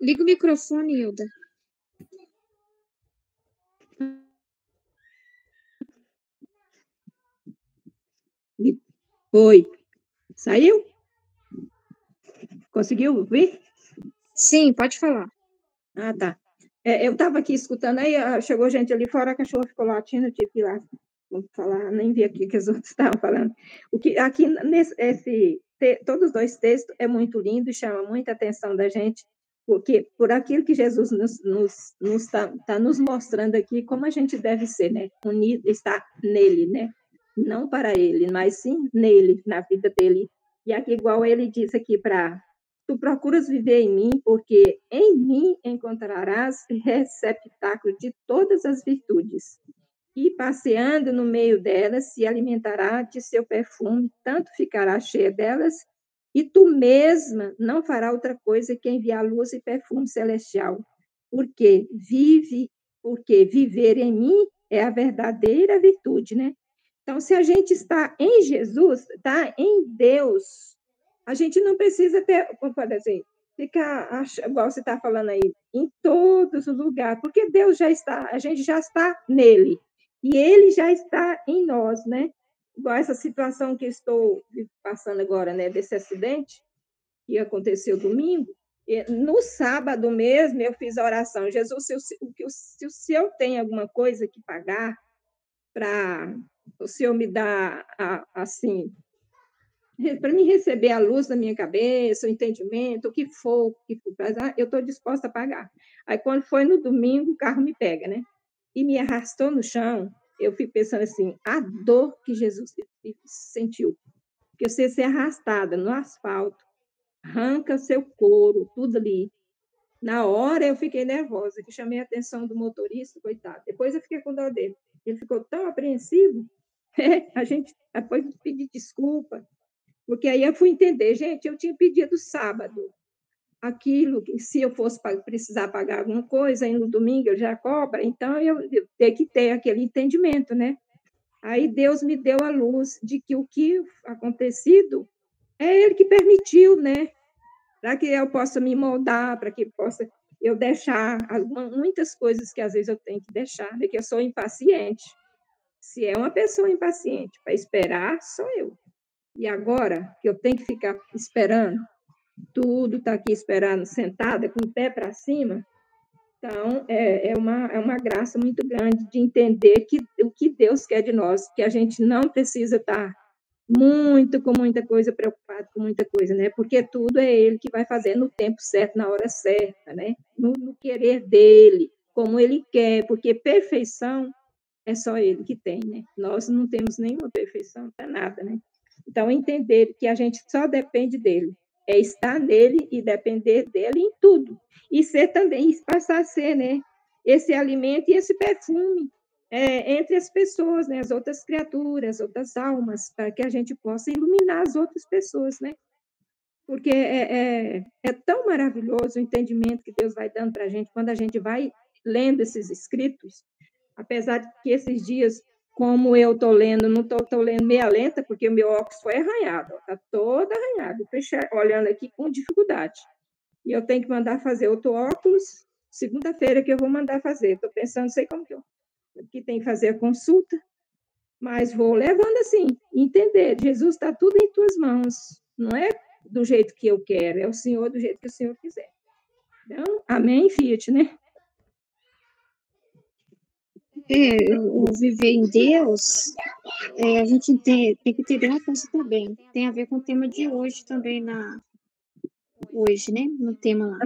Liga o microfone, Hilda. Oi. Saiu? Conseguiu ouvir? Sim, pode falar. Ah, tá. Eu estava aqui escutando, aí chegou gente ali fora, a cachorra ficou latindo, eu tive que ir lá falar, nem vi aqui o que os outros estavam falando. Aqui, todos os dois textos é muito lindo e chama muita atenção da gente, porque por aquilo que Jesus está nos mostrando aqui, como a gente deve ser, né? Unido, estar nele, né? Não para ele, mas sim nele, na vida dele. E aqui, igual ele diz aqui tu procuras viver em mim, porque em mim encontrarás receptáculo de todas as virtudes. E passeando no meio delas, se alimentará de seu perfume, tanto ficará cheia delas, e tu mesma não fará outra coisa que enviar luz e perfume celestial. Porque viver em mim é a verdadeira virtude, né? Então, se a gente está em Jesus, está em Deus, a gente não precisa ficar, igual você está falando aí, em todos os lugares, porque Deus já está, a gente já está nele, e ele já está em nós, né? Igual essa situação que estou passando agora, né, desse acidente que aconteceu domingo, No sábado mesmo, eu fiz a oração. Jesus, se eu tenho alguma coisa que pagar para o Senhor me dar, assim, para me receber a luz na minha cabeça, o entendimento, o que for eu estou disposta a pagar. Aí, quando foi no domingo, o carro me pega, né? E me arrastou no chão. Eu fico pensando assim, a dor que Jesus sentiu. Porque você ser arrastada no asfalto, arranca seu couro, tudo ali. Na hora eu fiquei nervosa, que chamei a atenção do motorista, coitado. Depois eu fiquei com dó dele. Ele ficou tão apreensivo. A gente depois pedi desculpa, porque aí eu fui entender, gente, eu tinha pedido sábado aquilo, que se eu fosse precisar pagar alguma coisa, aí no domingo eu já cobra, então eu tenho que ter aquele entendimento, né? Aí Deus me deu a luz de que o que acontecido é Ele que permitiu, né? Para que eu possa me moldar, para que possa eu deixar muitas coisas que às vezes eu tenho que deixar, né? Que eu sou impaciente. Se é uma pessoa impaciente para esperar, sou eu. E agora que eu tenho que ficar esperando, tudo está aqui esperando, sentada, com o pé para cima, então é uma graça muito grande de entender o que Deus quer de nós, que a gente não precisa estar com muita coisa, preocupado com muita coisa, né? Porque tudo é Ele que vai fazer no tempo certo, na hora certa, né? No querer dEle, como Ele quer, porque perfeição é só Ele que tem, né? Nós não temos nenhuma perfeição para nada, né? Então, entender que a gente só depende dEle, é estar nele e depender dEle em tudo. E ser também, passar a ser, né? Esse alimento e esse perfume entre as pessoas, né? As outras criaturas, outras almas, para que a gente possa iluminar as outras pessoas, né? Porque é tão maravilhoso o entendimento que Deus vai dando para a gente quando a gente vai lendo esses escritos, apesar de que esses dias, como eu estou lendo, não estou lendo meia lenta, porque o meu óculos foi arranhado, está todo arranhado, estou olhando aqui com dificuldade. E eu tenho que mandar fazer outro óculos, segunda-feira que eu vou mandar fazer. Estou pensando, não sei como que tem que fazer a consulta, mas vou levando assim, entender, Jesus está tudo em tuas mãos, não é do jeito que eu quero, é o Senhor do jeito que o Senhor quiser. Então, amém, Fiat, né? O viver em Deus, a gente tem que entender uma coisa também, tem a ver com o tema de hoje também, hoje, né, no tema lá.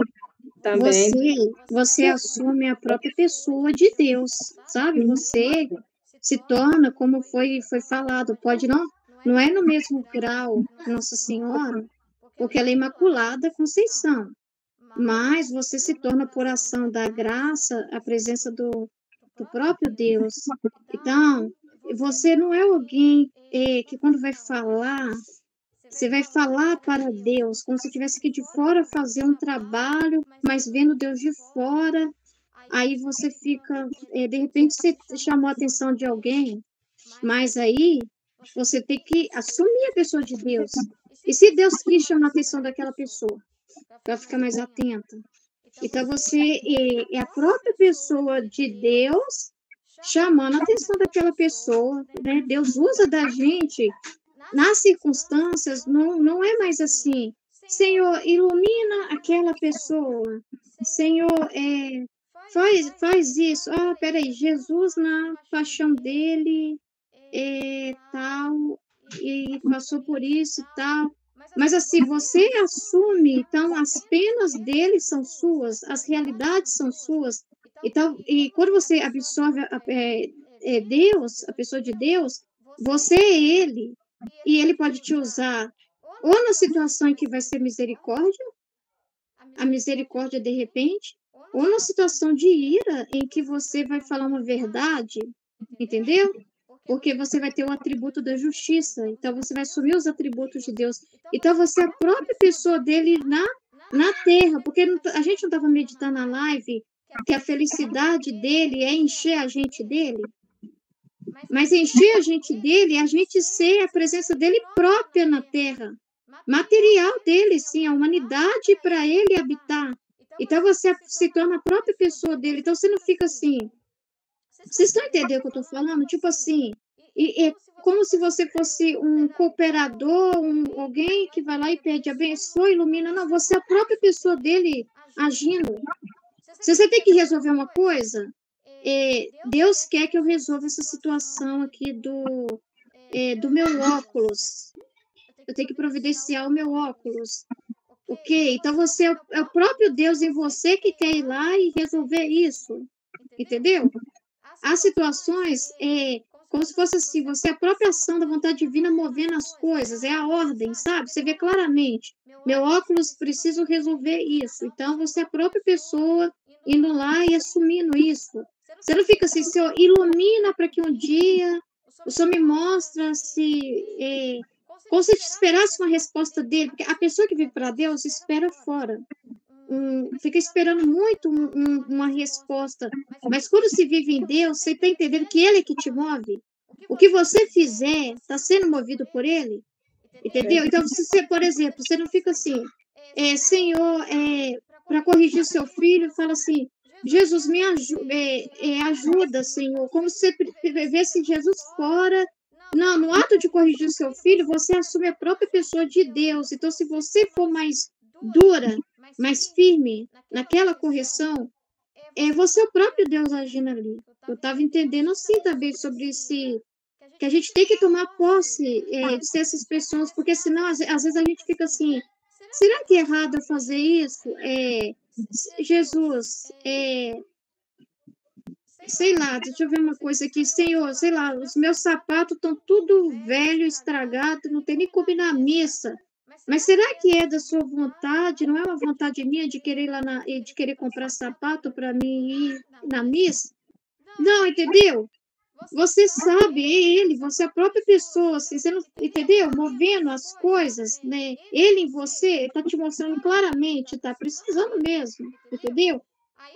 Também. Você assume a própria pessoa de Deus, sabe? Você se torna, como foi falado, pode não é no mesmo grau que Nossa Senhora, porque ela é Imaculada Conceição, mas você se torna, por ação da graça, a presença do próprio Deus. Então, você não é alguém que quando vai falar, você vai falar para Deus, como se tivesse que de fora fazer um trabalho, mas vendo Deus de fora, aí você fica, de repente você chamou a atenção de alguém, mas aí você tem que assumir a pessoa de Deus. E se Deus quis chamar a atenção daquela pessoa, para ficar mais atenta. Então, você é a própria pessoa de Deus chamando a atenção daquela pessoa, né? Deus usa da gente nas circunstâncias, não é mais assim, Senhor, ilumina aquela pessoa, Senhor, faz isso, peraí, Jesus na paixão dele, tal, e passou por isso e tal, mas assim, você assume, então as penas dele são suas, as realidades são suas, então, e quando você absorve Deus, a pessoa de Deus, você é ele, e ele pode te usar ou na situação em que vai ser misericórdia, a misericórdia de repente, ou na situação de ira, em que você vai falar uma verdade, entendeu? Porque você vai ter o atributo da justiça, então você vai assumir os atributos de Deus. Então você é a própria pessoa dele na terra, porque a gente não estava meditando na live que a felicidade dele é encher a gente dele, mas encher a gente dele é a gente ser a presença dele própria na terra, material dele, sim, a humanidade para ele habitar. Então você se torna a própria pessoa dele, então você não fica assim. Vocês estão entendendo o que eu estou falando? Tipo assim, E é como se você fosse um cooperador, alguém que vai lá e pede, abençoa, ilumina. Não, você é a própria pessoa dele agindo. Se você tem que resolver uma coisa, Deus quer que eu resolva essa situação aqui do meu óculos. Eu tenho que providenciar o meu óculos. Ok? Então, você é o próprio Deus em você que quer ir lá e resolver isso. Entendeu? Há situações, como se fosse assim, você é a própria ação da vontade divina movendo as coisas, é a ordem, sabe? Você vê claramente, meu óculos preciso resolver isso. Então, você é a própria pessoa indo lá e assumindo isso. Você não fica assim, Senhor, ilumina para que um dia o Senhor me mostre se... como se te esperasse uma resposta dele, porque a pessoa que vive para Deus espera fora. Fica esperando muito uma resposta, mas quando se vive em Deus, você está entendendo que Ele é que te move. O que você fizer está sendo movido por Ele, entendeu? Então, se você, por exemplo, você não fica assim, Senhor, para corrigir seu filho, fala assim, Jesus, me ajuda, Senhor, como se você vivesse Jesus fora. Não, no ato de corrigir seu filho, você assume a própria pessoa de Deus. Então, se você for mais dura, mais firme naquela correção, você é o próprio Deus agindo ali. Eu estava entendendo assim também sobre que a gente tem que tomar posse de ser essas pessoas, porque senão, às vezes, a gente fica assim, será que é errado eu fazer isso? Jesus, sei lá, deixa eu ver uma coisa aqui, Senhor, sei lá, os meus sapatos estão tudo velho, estragado, não tem nem como ir na missa. Mas será que é da sua vontade? Não é uma vontade minha de querer ir lá de querer comprar sapato para mim ir na missa? Não, entendeu? Você sabe, ele, você é a própria pessoa, assim, você não, entendeu? Movendo as coisas, né? Ele em você está te mostrando claramente, está precisando mesmo, entendeu?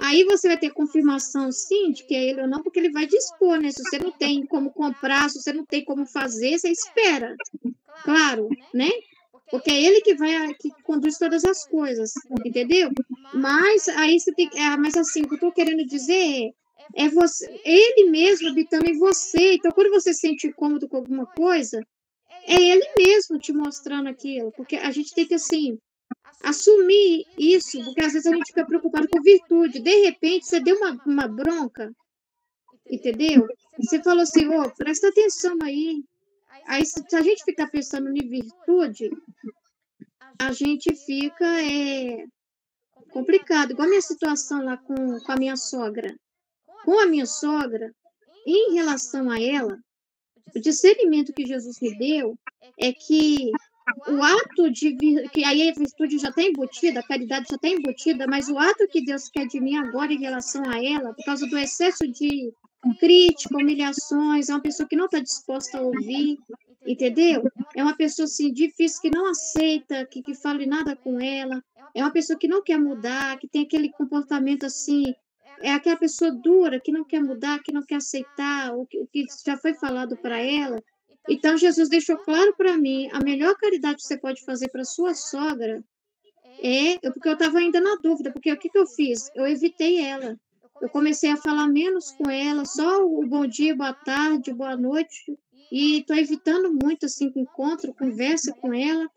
Aí você vai ter confirmação, sim, de que é ele ou não, porque ele vai dispor, né? Se você não tem como comprar, se você não tem como fazer, você espera. Claro, né? Porque é ele que conduz todas as coisas, entendeu? Mas aí você tem mas assim, o que eu estou querendo dizer é você, ele mesmo habitando em você. Então, quando você se sente incômodo com alguma coisa, é ele mesmo te mostrando aquilo. Porque a gente tem que, assim, assumir isso, porque às vezes a gente fica preocupado com virtude. De repente, você deu uma bronca, entendeu? Você falou assim, presta atenção aí. Aí, se a gente ficar pensando em virtude, a gente fica complicado. Igual a minha situação lá com a minha sogra. Com a minha sogra, em relação a ela, o discernimento que Jesus me deu é que o ato que aí a virtude já está embutida, a caridade já está embutida, mas o ato que Deus quer de mim agora em relação a ela, por causa do excesso de crítica, humilhações, é uma pessoa que não está disposta a ouvir, entendeu? É uma pessoa assim, difícil, que não aceita, que fale nada com ela, é uma pessoa que não quer mudar, que tem aquele comportamento assim, é aquela pessoa dura, que não quer mudar, que não quer aceitar o que já foi falado para ela. Então, Jesus deixou claro para mim, a melhor caridade que você pode fazer para sua sogra porque eu estava ainda na dúvida, porque o que eu fiz? Eu evitei ela. Eu comecei a falar menos com ela, só o bom dia, boa tarde, boa noite, e estou evitando muito, assim, encontro, conversa com ela,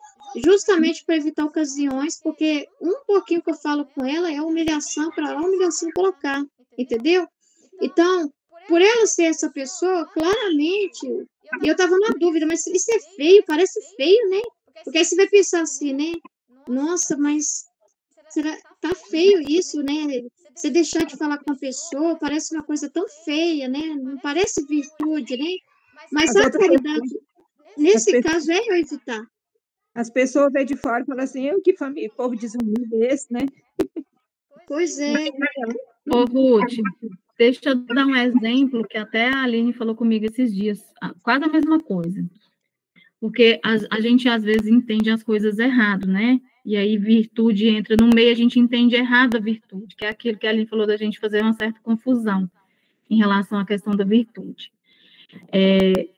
justamente para evitar ocasiões, porque um pouquinho que eu falo com ela é humilhação para lá, humilhação colocar, entendeu? Então, por ela ser essa pessoa, claramente, e eu estava na dúvida, mas isso é feio, parece feio, né? Porque aí você vai pensar assim, né? Nossa, mas tá feio isso, né? Você deixar de falar com a pessoa, parece uma coisa tão feia, né? Não parece virtude, né? Mas a caridade, nesse caso, eu evitar. As pessoas aí de fora falam assim, que família, povo desunido esse, né? Pois é. Ô, Ruth, deixa eu dar um exemplo que até a Aline falou comigo esses dias, quase a mesma coisa. Porque a gente, às vezes, entende as coisas errado, né? E aí, virtude entra no meio, a gente entende errado a virtude, que é aquilo que a Aline falou da gente fazer uma certa confusão em relação à questão da virtude.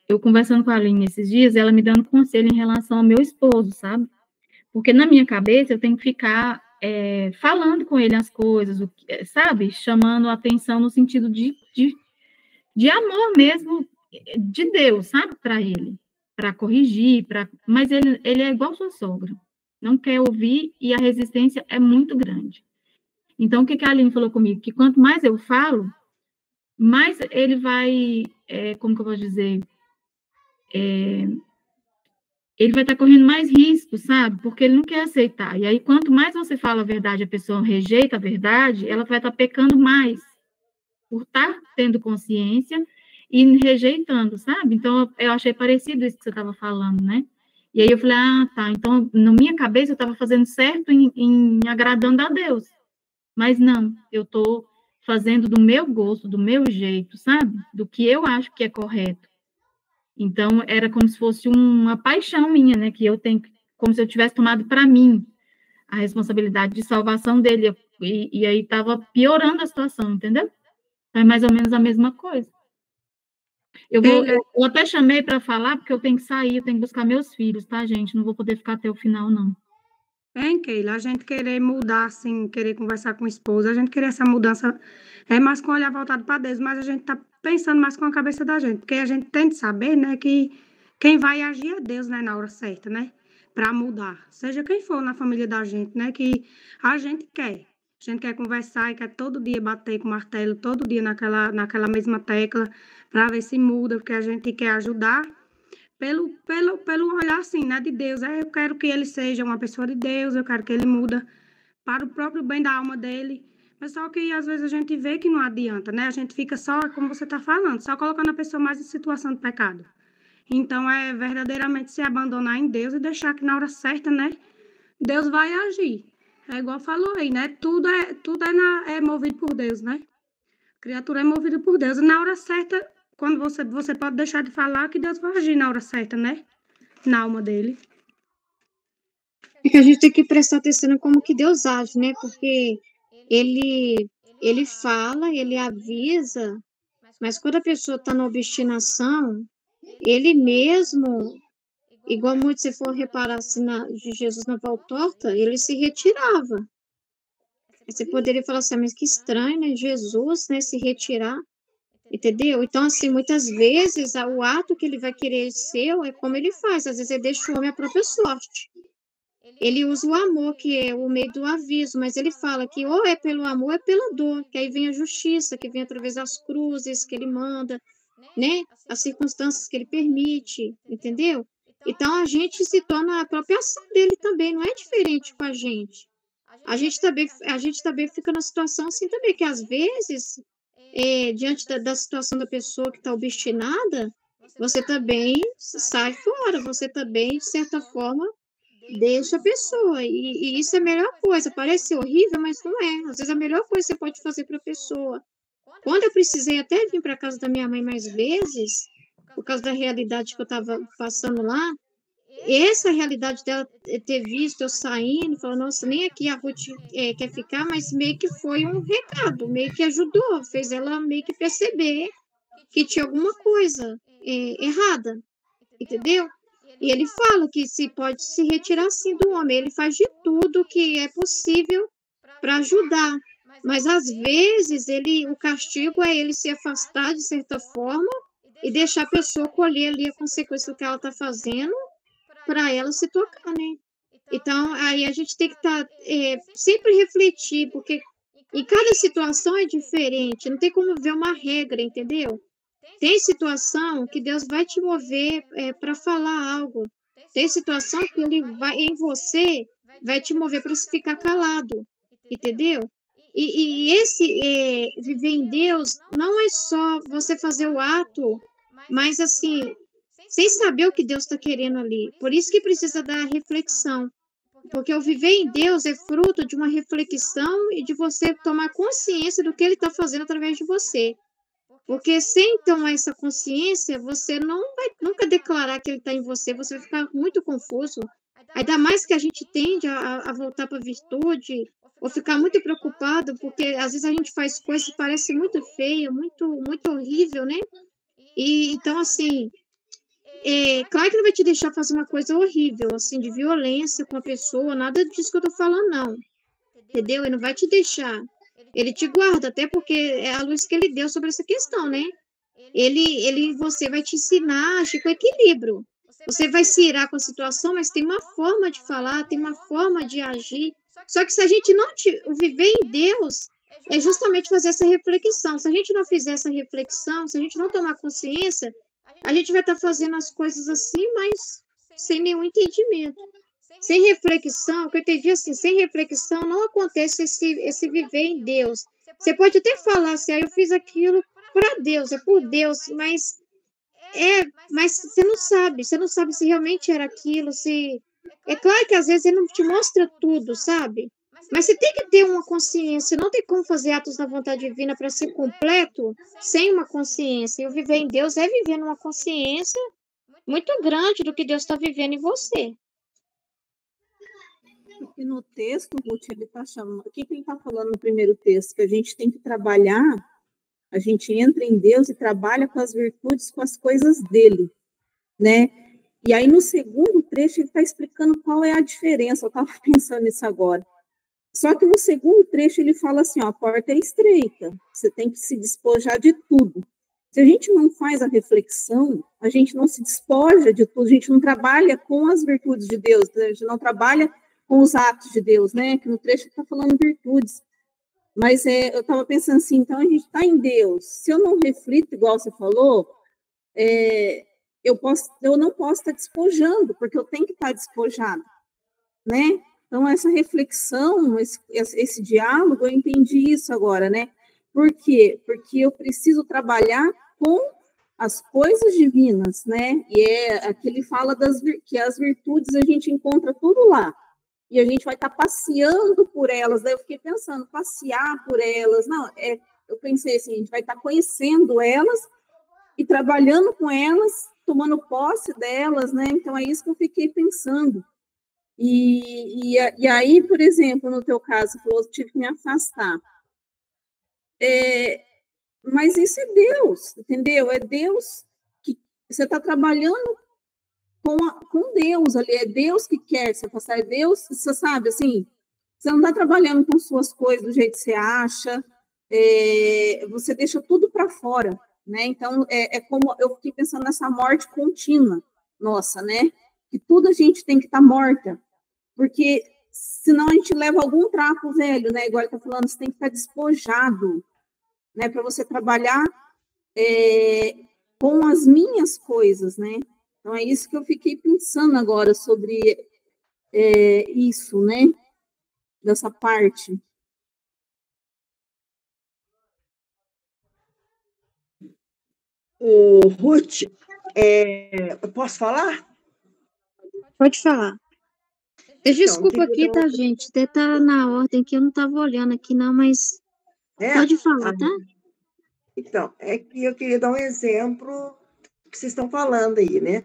Eu conversando com a Aline esses dias, ela me dando conselho em relação ao meu esposo, sabe? Porque na minha cabeça eu tenho que ficar falando com ele as coisas, sabe? Chamando a atenção no sentido de amor mesmo, de Deus, sabe, para ele, para corrigir, mas ele é igual sua sogra, não quer ouvir e a resistência é muito grande. Então, o que a Aline falou comigo? Que quanto mais eu falo, mais ele vai, como que eu vou dizer, ele vai estar correndo mais risco, sabe? Porque ele não quer aceitar. E aí, quanto mais você fala a verdade, a pessoa rejeita a verdade, ela vai estar pecando mais, por estar tendo consciência e rejeitando, sabe? Então, eu achei parecido isso que você estava falando, né? E aí eu falei, tá, então, na minha cabeça, eu estava fazendo certo em agradando a Deus. Mas não, eu estou fazendo do meu gosto, do meu jeito, sabe? Do que eu acho que é correto. Então, era como se fosse uma paixão minha, né? Que eu tenho, como se eu tivesse tomado para mim a responsabilidade de salvação dele. E aí estava piorando a situação, entendeu? É mais ou menos a mesma coisa. Eu até chamei para falar, porque eu tenho que sair, eu tenho que buscar meus filhos, tá, gente? Não vou poder ficar até o final, não. Keila, a gente querer mudar, assim, querer conversar com a esposa, a gente querer essa mudança mais com o olhar voltado para Deus, mas a gente está pensando mais com a cabeça da gente, porque a gente tem de saber, né, que quem vai agir é Deus, né, na hora certa, né, para mudar, seja quem for na família da gente, né, que a gente quer conversar e quer todo dia bater com o martelo, todo dia naquela mesma tecla, para ver se muda, porque a gente quer ajudar, pelo olhar assim, né, de Deus. Eu quero que ele seja uma pessoa de Deus, eu quero que ele muda para o próprio bem da alma dele. Mas só que às vezes a gente vê que não adianta, né? A gente fica só, como você está falando, só colocando a pessoa mais em situação de pecado. Então é verdadeiramente se abandonar em Deus e deixar que na hora certa, né, Deus vai agir. É igual falou aí, né? Tudo é movido por Deus, né? A criatura é movida por Deus. E na hora certa, quando você pode deixar de falar, que Deus vai agir na hora certa, né? Na alma dele. É que a gente tem que prestar atenção em como que Deus age, né? Porque ele fala, ele avisa, mas quando a pessoa está na obstinação, ele mesmo, igual muito se for reparar assim, de Jesus na volta, ele se retirava. Você poderia falar assim, mas que estranho, né? Jesus, né, se retirar. Entendeu? Então, assim, muitas vezes, o ato que ele vai querer ser é como ele faz. Às vezes, ele deixa o homem à própria sorte. Ele usa o amor, que é o meio do aviso, mas ele fala que ou é pelo amor ou é pela dor, que aí vem a justiça, que vem através das cruzes que ele manda, né? As circunstâncias que ele permite, entendeu? Então, a gente se torna a própria ação dele também, não é diferente com a gente. A gente também fica na situação assim também, que às vezes... diante da situação da pessoa que está obstinada, você também sai fora, você também, de certa forma, deixa a pessoa, e isso é a melhor coisa, parece horrível, mas não é, às vezes a melhor coisa que você pode fazer para a pessoa. Quando eu precisei até vir para a casa da minha mãe mais vezes, por causa da realidade que eu estava passando lá, essa realidade dela ter visto eu saindo, falou, nossa, nem aqui a Ruth quer ficar, mas meio que foi um recado, meio que ajudou, fez ela meio que perceber que tinha alguma coisa errada, entendeu? E ele fala que se pode se retirar sim do homem, ele faz de tudo que é possível para ajudar, mas às vezes o castigo é ele se afastar de certa forma e deixar a pessoa colher ali a consequência do que ela está fazendo, para ela se tocar, né? Então, aí a gente tem que sempre refletir, porque em cada situação é diferente, não tem como ver uma regra, entendeu? Tem situação que Deus vai te mover para falar algo, tem situação que ele vai em você, vai te mover para você ficar calado, entendeu? E esse viver em Deus não é só você fazer o ato, mas assim... sem saber o que Deus está querendo ali. Por isso que precisa da reflexão. Porque o viver em Deus é fruto de uma reflexão e de você tomar consciência do que Ele está fazendo através de você. Porque sem tomar essa consciência, você não vai nunca declarar que Ele está em você, você vai ficar muito confuso. Ainda mais que a gente tende a voltar para a virtude, ou ficar muito preocupado, porque às vezes a gente faz coisas que parecem muito feias, muito, muito horrível, né? E então, assim... claro que não vai te deixar fazer uma coisa horrível, assim, de violência com a pessoa, nada disso que eu tô falando, não. Entendeu? Ele não vai te deixar. Ele te guarda, até porque é a luz que ele deu sobre essa questão, né? você vai te ensinar, acho que o equilíbrio. Você vai se irar com a situação, mas tem uma forma de falar, tem uma forma de agir. Só que se a gente não viver em Deus, é justamente fazer essa reflexão. Se a gente não fizer essa reflexão, se a gente não tomar consciência, a gente vai estar fazendo as coisas assim, mas sem nenhum entendimento. Sem reflexão, o que eu entendi assim, sem reflexão não acontece esse viver em Deus. Você pode até falar assim, eu fiz aquilo para Deus, é por Deus, mas você não sabe se realmente era aquilo, se... É claro que às vezes ele não te mostra tudo, sabe? Mas você tem que ter uma consciência, não tem como fazer atos da vontade divina para ser completo sem uma consciência. E o viver em Deus é viver numa consciência muito grande do que Deus está vivendo em você. Porque no texto, Ruth, ele está chamando... O que ele está falando no primeiro texto? Que a gente tem que trabalhar, a gente entra em Deus e trabalha com as virtudes, com as coisas dele, né? E aí, no segundo trecho, ele está explicando qual é a diferença. Eu estava pensando nisso agora. Só que no segundo trecho, ele fala assim, ó, a porta é estreita, você tem que se despojar de tudo. Se a gente não faz a reflexão, a gente não se despoja de tudo, a gente não trabalha com as virtudes de Deus, a gente não trabalha com os atos de Deus, né? Que no trecho está falando virtudes. Mas eu estava pensando assim, então a gente está em Deus. Se eu não reflito, igual você falou, eu não posso estar despojando, porque eu tenho que estar despojado, né? Então, essa reflexão, esse diálogo, eu entendi isso agora, né? Por quê? Porque eu preciso trabalhar com as coisas divinas, né? E aqui ele fala que as virtudes a gente encontra tudo lá. E a gente vai estar passeando por elas. Daí eu fiquei pensando, passear por elas. Não, eu pensei assim, a gente vai estar conhecendo elas e trabalhando com elas, tomando posse delas, né? Então, é isso que eu fiquei pensando. E aí, por exemplo, no teu caso, você falou que eu tive que me afastar. Mas isso é Deus, entendeu? É Deus que você está trabalhando com Deus ali, é Deus que quer se afastar, é Deus, você sabe, assim, você não está trabalhando com suas coisas do jeito que você acha, você deixa tudo para fora, né? Então, como eu fiquei pensando nessa morte contínua nossa, né? Que tudo a gente tem que estar morta, porque senão a gente leva algum trapo velho, né? Igual ele está falando, você tem que estar despojado, né? Para você trabalhar com as minhas coisas, né? Então, é isso que eu fiquei pensando agora sobre isso, né? Dessa parte. Ruth, eu posso falar? Pode falar. Desculpa aqui, tá, gente? Até tá na ordem que eu não estava olhando aqui, não, mas pode falar, tá? Então, é que eu queria dar um exemplo do que vocês estão falando aí, né?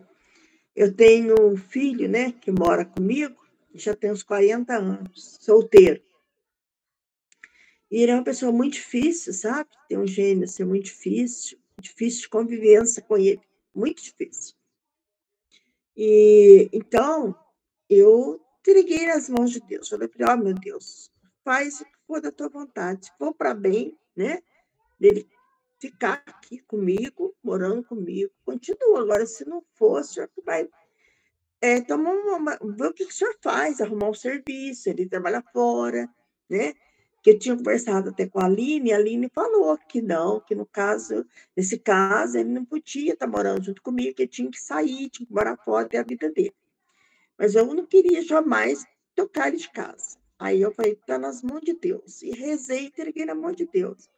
Eu tenho um filho, né, que mora comigo, já tem uns 40 anos, solteiro. E ele é uma pessoa muito difícil, sabe? Tem um gênio assim, muito difícil de convivência com ele, muito difícil. E então, eu entreguei nas mãos de Deus. Falei para ele, meu Deus, faz o que for da tua vontade. Se for para bem, né, dele ficar aqui comigo, morando comigo, continua. Agora, se não for, o senhor vai ver o que o senhor faz, arrumar um serviço, ele trabalha fora, né? Que eu tinha conversado até com a Aline falou que não, que nesse caso, ele não podia estar morando junto comigo, que ele tinha que sair, tinha que morar fora, ter a vida dele. Mas eu não queria jamais tocar ele de casa. Aí eu falei, está nas mãos de Deus. E rezei e entreguei na mão de Deus.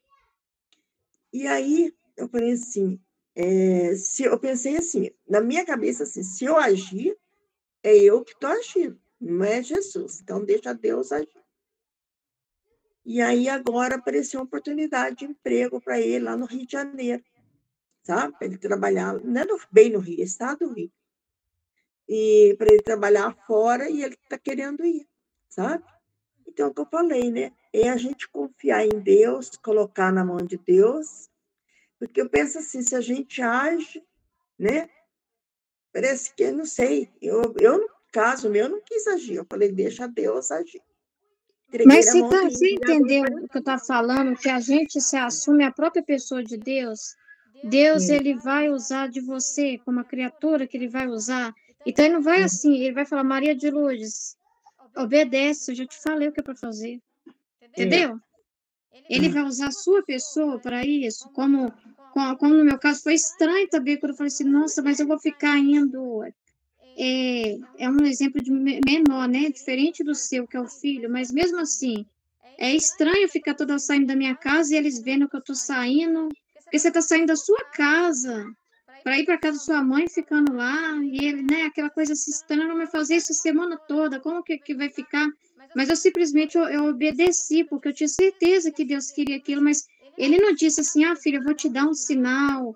E aí eu falei assim, eu pensei assim, na minha cabeça, assim, se eu agir, é eu que estou agindo, não é Jesus. Então, deixa Deus agir. E aí, agora, apareceu uma oportunidade de emprego para ele lá no Rio de Janeiro, sabe? Para ele trabalhar, não é bem no Rio, é estado do Rio. E para ele trabalhar fora e ele está querendo ir, sabe? Então, é o que eu falei, né? É a gente confiar em Deus, colocar na mão de Deus, porque eu penso assim, se a gente age, né? Parece que, não sei, eu no caso meu, não quis agir, eu falei, deixa Deus agir. Mas você entendeu o que eu estava falando, que a gente se assume a própria pessoa de Deus, Deus, ele vai usar de você como a criatura que ele vai usar. Então, ele não vai assim, ele vai falar, Maria de Lourdes, obedece, eu já te falei o que é para fazer. Entendeu? Ele vai usar a sua pessoa para isso, como no meu caso foi estranho também, quando eu falei assim, nossa, mas eu vou ficar indo... É um exemplo de menor, né? Diferente do seu, que é o filho, mas mesmo assim, é estranho ficar toda saindo da minha casa e eles vendo que eu tô saindo, porque você tá saindo da sua casa para ir para casa da sua mãe, ficando lá, e ele, né, aquela coisa assim, estranha, não vai fazer isso a semana toda, como que vai ficar? Mas eu simplesmente eu obedeci, porque eu tinha certeza que Deus queria aquilo, mas ele não disse assim, filha, eu vou te dar um sinal,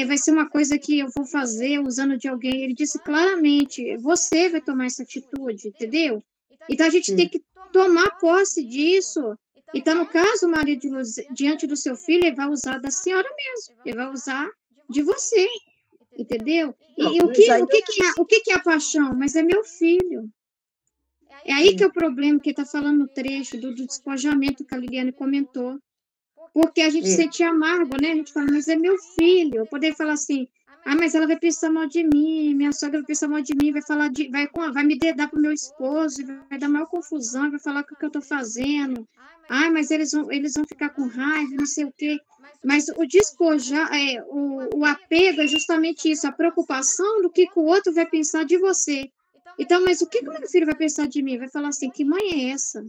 vai ser uma coisa que eu vou fazer usando de alguém. Ele disse claramente, você vai tomar essa atitude, entendeu? Então, a gente tem que tomar posse disso. Então, no caso, o marido diante do seu filho, ele vai usar da senhora mesmo, ele vai usar de você, entendeu? E o que é a paixão? Mas é meu filho. É aí que é o problema, que está falando no trecho do despojamento que a Liliane comentou. Porque a gente sente amargo, né? A gente fala, mas é meu filho. Eu poderia falar assim, mas ela vai pensar mal de mim, minha sogra vai pensar mal de mim, vai me dedar pro meu esposo, vai dar maior confusão, vai falar o que eu estou fazendo. Mas eles vão ficar com raiva, não sei o quê. Mas o despojar, o apego é justamente isso, a preocupação do que o outro vai pensar de você. Então, mas o que o meu filho vai pensar de mim? Vai falar assim, que mãe é essa?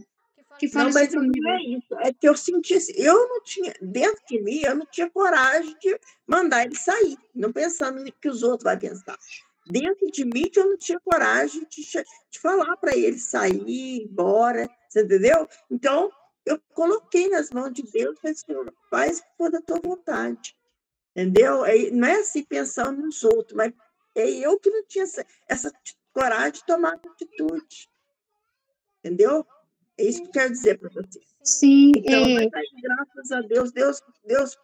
Que fala não, mas isso comigo? Não é isso, é que eu senti assim, eu não tinha, dentro de mim, eu não tinha coragem de mandar ele sair, não pensando no que os outros vão pensar. Dentro de mim, eu não tinha coragem de falar para ele sair, ir embora, você entendeu? Então, eu coloquei nas mãos de Deus, falei assim, faz o que for da tua vontade, entendeu? Não é assim pensando nos outros, mas é eu que não tinha essa coragem de tomar atitude, entendeu? É isso que eu quero dizer para você. Sim. Então, graças a Deus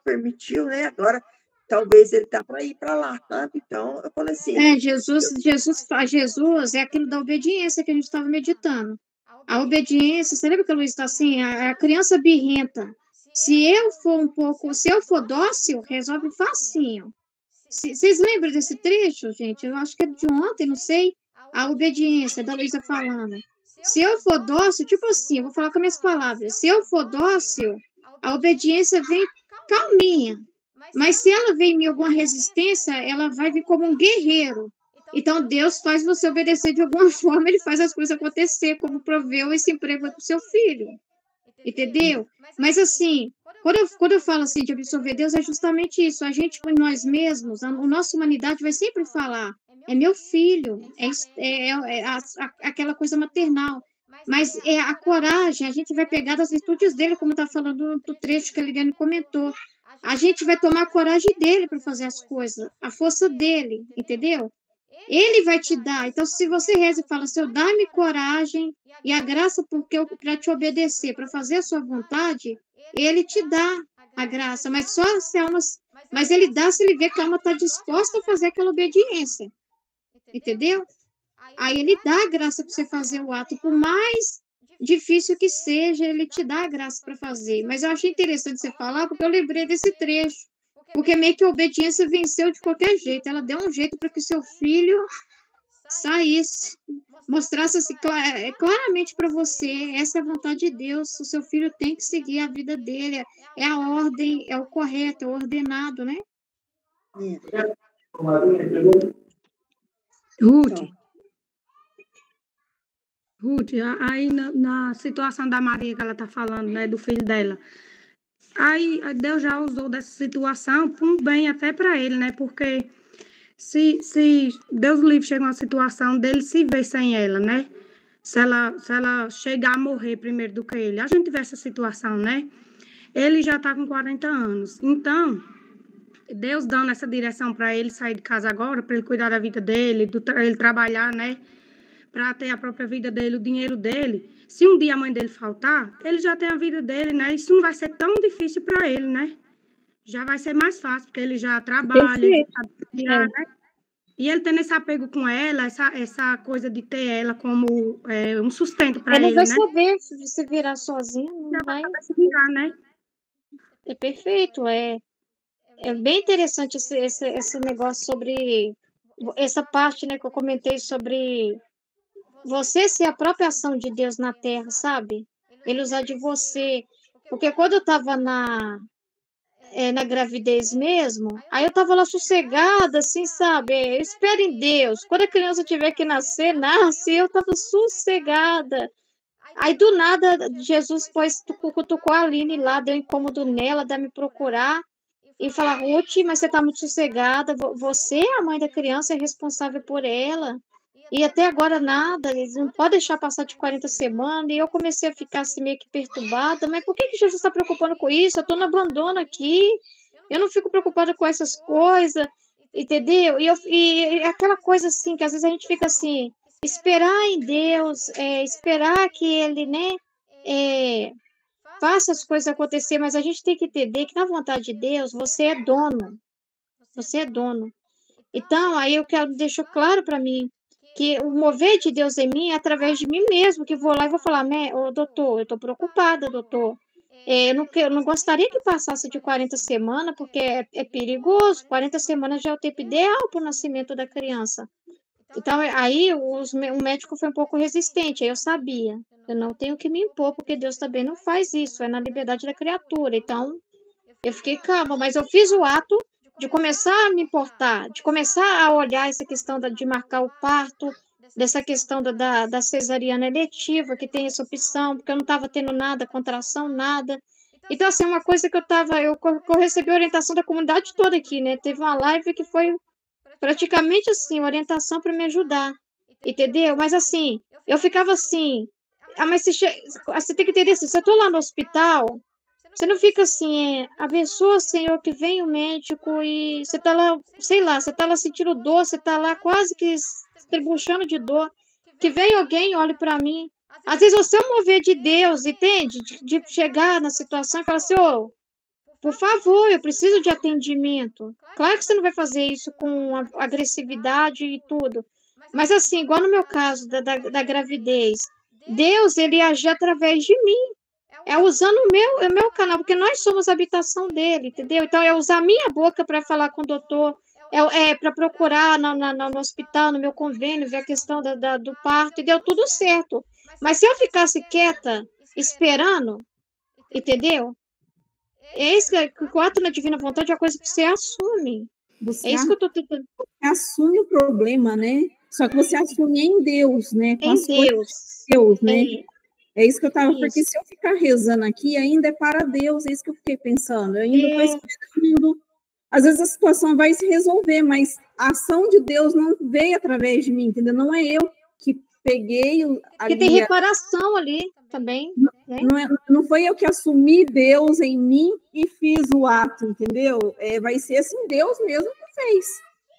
permitiu, né? Agora, talvez ele está para ir para lá, sabe? Então, eu falei assim... Jesus é aquilo da obediência que a gente estava meditando. A obediência, você lembra que a Luísa está assim? A criança birrenta. Se eu for dócil, resolve facinho. Vocês lembram desse trecho, gente? Eu acho que é de ontem, não sei. A obediência da Luísa falando. Se eu for dócil, tipo assim, eu vou falar com minhas palavras. Se eu for dócil, a obediência vem calminha. Mas se ela vem em mim alguma resistência, ela vai vir como um guerreiro. Então, Deus faz você obedecer de alguma forma, ele faz as coisas acontecer, como proveu esse emprego para o seu filho. Entendeu? Mas, assim, quando eu falo assim de absorver Deus, é justamente isso. A gente, com nós mesmos, a nossa humanidade vai sempre falar, é meu filho, aquela coisa maternal. Mas é a coragem, a gente vai pegar das virtudes dele, como está falando do trecho que a Liliane comentou. A gente vai tomar a coragem dele para fazer as coisas, a força dele, entendeu? Ele vai te dar. Então, se você reza e fala, Senhor, dá-me coragem e a graça para te obedecer, para fazer a sua vontade, ele te dá a graça. Mas só se a alma... Mas ele dá se ele vê que a alma está disposta a fazer aquela obediência. Entendeu? Aí ele dá a graça para você fazer o ato. Por mais difícil que seja, ele te dá a graça para fazer. Mas eu achei interessante você falar, porque eu lembrei desse trecho. Porque meio que a obediência venceu de qualquer jeito. Ela deu um jeito para que seu filho saísse, mostrasse assim, claramente para você, essa é a vontade de Deus, o seu filho tem que seguir a vida dele, é a ordem, é o correto, é o ordenado, né? Ruth, aí na situação da Maria que ela está falando, né, do filho dela, aí Deus já usou dessa situação para um bem até para ele, né, porque se Deus livre chega uma situação dele se ver sem ela, né, se ela chegar a morrer primeiro do que ele, a gente vê essa situação, né, ele já está com 40 anos, então... Deus dando essa direção para ele sair de casa agora, para ele cuidar da vida dele, ele trabalhar, né? Para ter a própria vida dele, o dinheiro dele. Se um dia a mãe dele faltar, ele já tem a vida dele, né? Isso não vai ser tão difícil para ele, né? Já vai ser mais fácil, porque ele já trabalha, ele sabe tirar, né? E ele tendo esse apego com ela, essa coisa de ter ela como um sustento para ele, né? Ele vai saber se virar sozinho, não vai se virar, né? É perfeito, É bem interessante esse negócio sobre essa parte, né, que eu comentei sobre você ser a própria ação de Deus na terra, sabe? Ele usar de você. Porque quando eu estava na gravidez mesmo, aí eu estava lá sossegada, assim, sabe? Espera em Deus. Quando a criança tiver que nascer, nasce. Eu estava sossegada. Aí, do nada, Jesus cutucou a Aline lá, deu incômodo nela, de me procurar e falar: Ruth, mas você está muito sossegada, você, a mãe da criança, é responsável por ela. E até agora nada, eles não podem deixar passar de 40 semanas. E eu comecei a ficar assim meio que perturbada. Mas por que Jesus está preocupando com isso? Eu estou no abandono aqui. Eu não fico preocupada com essas coisas, entendeu? E aquela coisa assim, que às vezes a gente fica assim, esperar em Deus, esperar que Ele, né, faça as coisas acontecer. Mas a gente tem que entender que na vontade de Deus, você é dono. Você é dono. Então, aí eu quero deixar claro para mim que o mover de Deus em mim é através de mim mesmo, que vou lá e vou falar: ô, doutor, eu estou preocupada, doutor. Eu não gostaria que passasse de 40 semanas, porque é perigoso. 40 semanas já é o tempo ideal para o nascimento da criança. Então, aí o médico foi um pouco resistente, aí eu sabia. Eu não tenho que me impor, porque Deus também não faz isso, é na liberdade da criatura. Então, eu fiquei calma, mas eu fiz o ato de começar a me importar, de começar a olhar essa questão de marcar o parto, dessa questão da cesariana eletiva, que tem essa opção, porque eu não estava tendo nada, contração, nada. Então, assim, uma coisa que eu recebi orientação da comunidade toda aqui, né? Teve uma live que foi praticamente assim, orientação para me ajudar, entendeu? Mas assim, eu ficava assim, mas você tem que entender assim, se eu estou lá no hospital, você não fica assim, abençoa, Senhor, que vem o médico e você está lá, sei lá, você está lá sentindo dor, você está lá quase que estrebuchando de dor, que vem alguém, olhe para mim. Às vezes você é um mover de Deus, entende? De chegar na situação e falar assim, ô, por favor, eu preciso de atendimento. Claro que você não vai fazer isso com agressividade e tudo, mas assim, igual no meu caso da gravidez, Deus, ele age através de mim. É usando o meu canal, porque nós somos a habitação dele, entendeu? Então, é usar a minha boca para falar com o doutor, para procurar no hospital, no meu convênio, ver a questão do parto, e deu tudo certo. Mas se eu ficasse quieta, esperando, entendeu? É isso que o ato na divina vontade é uma coisa que você assume. É isso que eu estou tentando. Você assume o problema, né? Só que você assume em Deus, né? Com em Deus. De Deus, né? É isso que eu estava, porque se eu ficar rezando aqui, ainda é para Deus, é isso que eu fiquei pensando. Eu ainda estou esperando. Às vezes a situação vai se resolver, mas a ação de Deus não veio através de mim, entendeu? Não é eu que peguei ali. Porque tem reparação ali também. Né? Não foi eu que assumi Deus em mim e fiz o ato, entendeu? Vai ser assim, Deus mesmo que fez.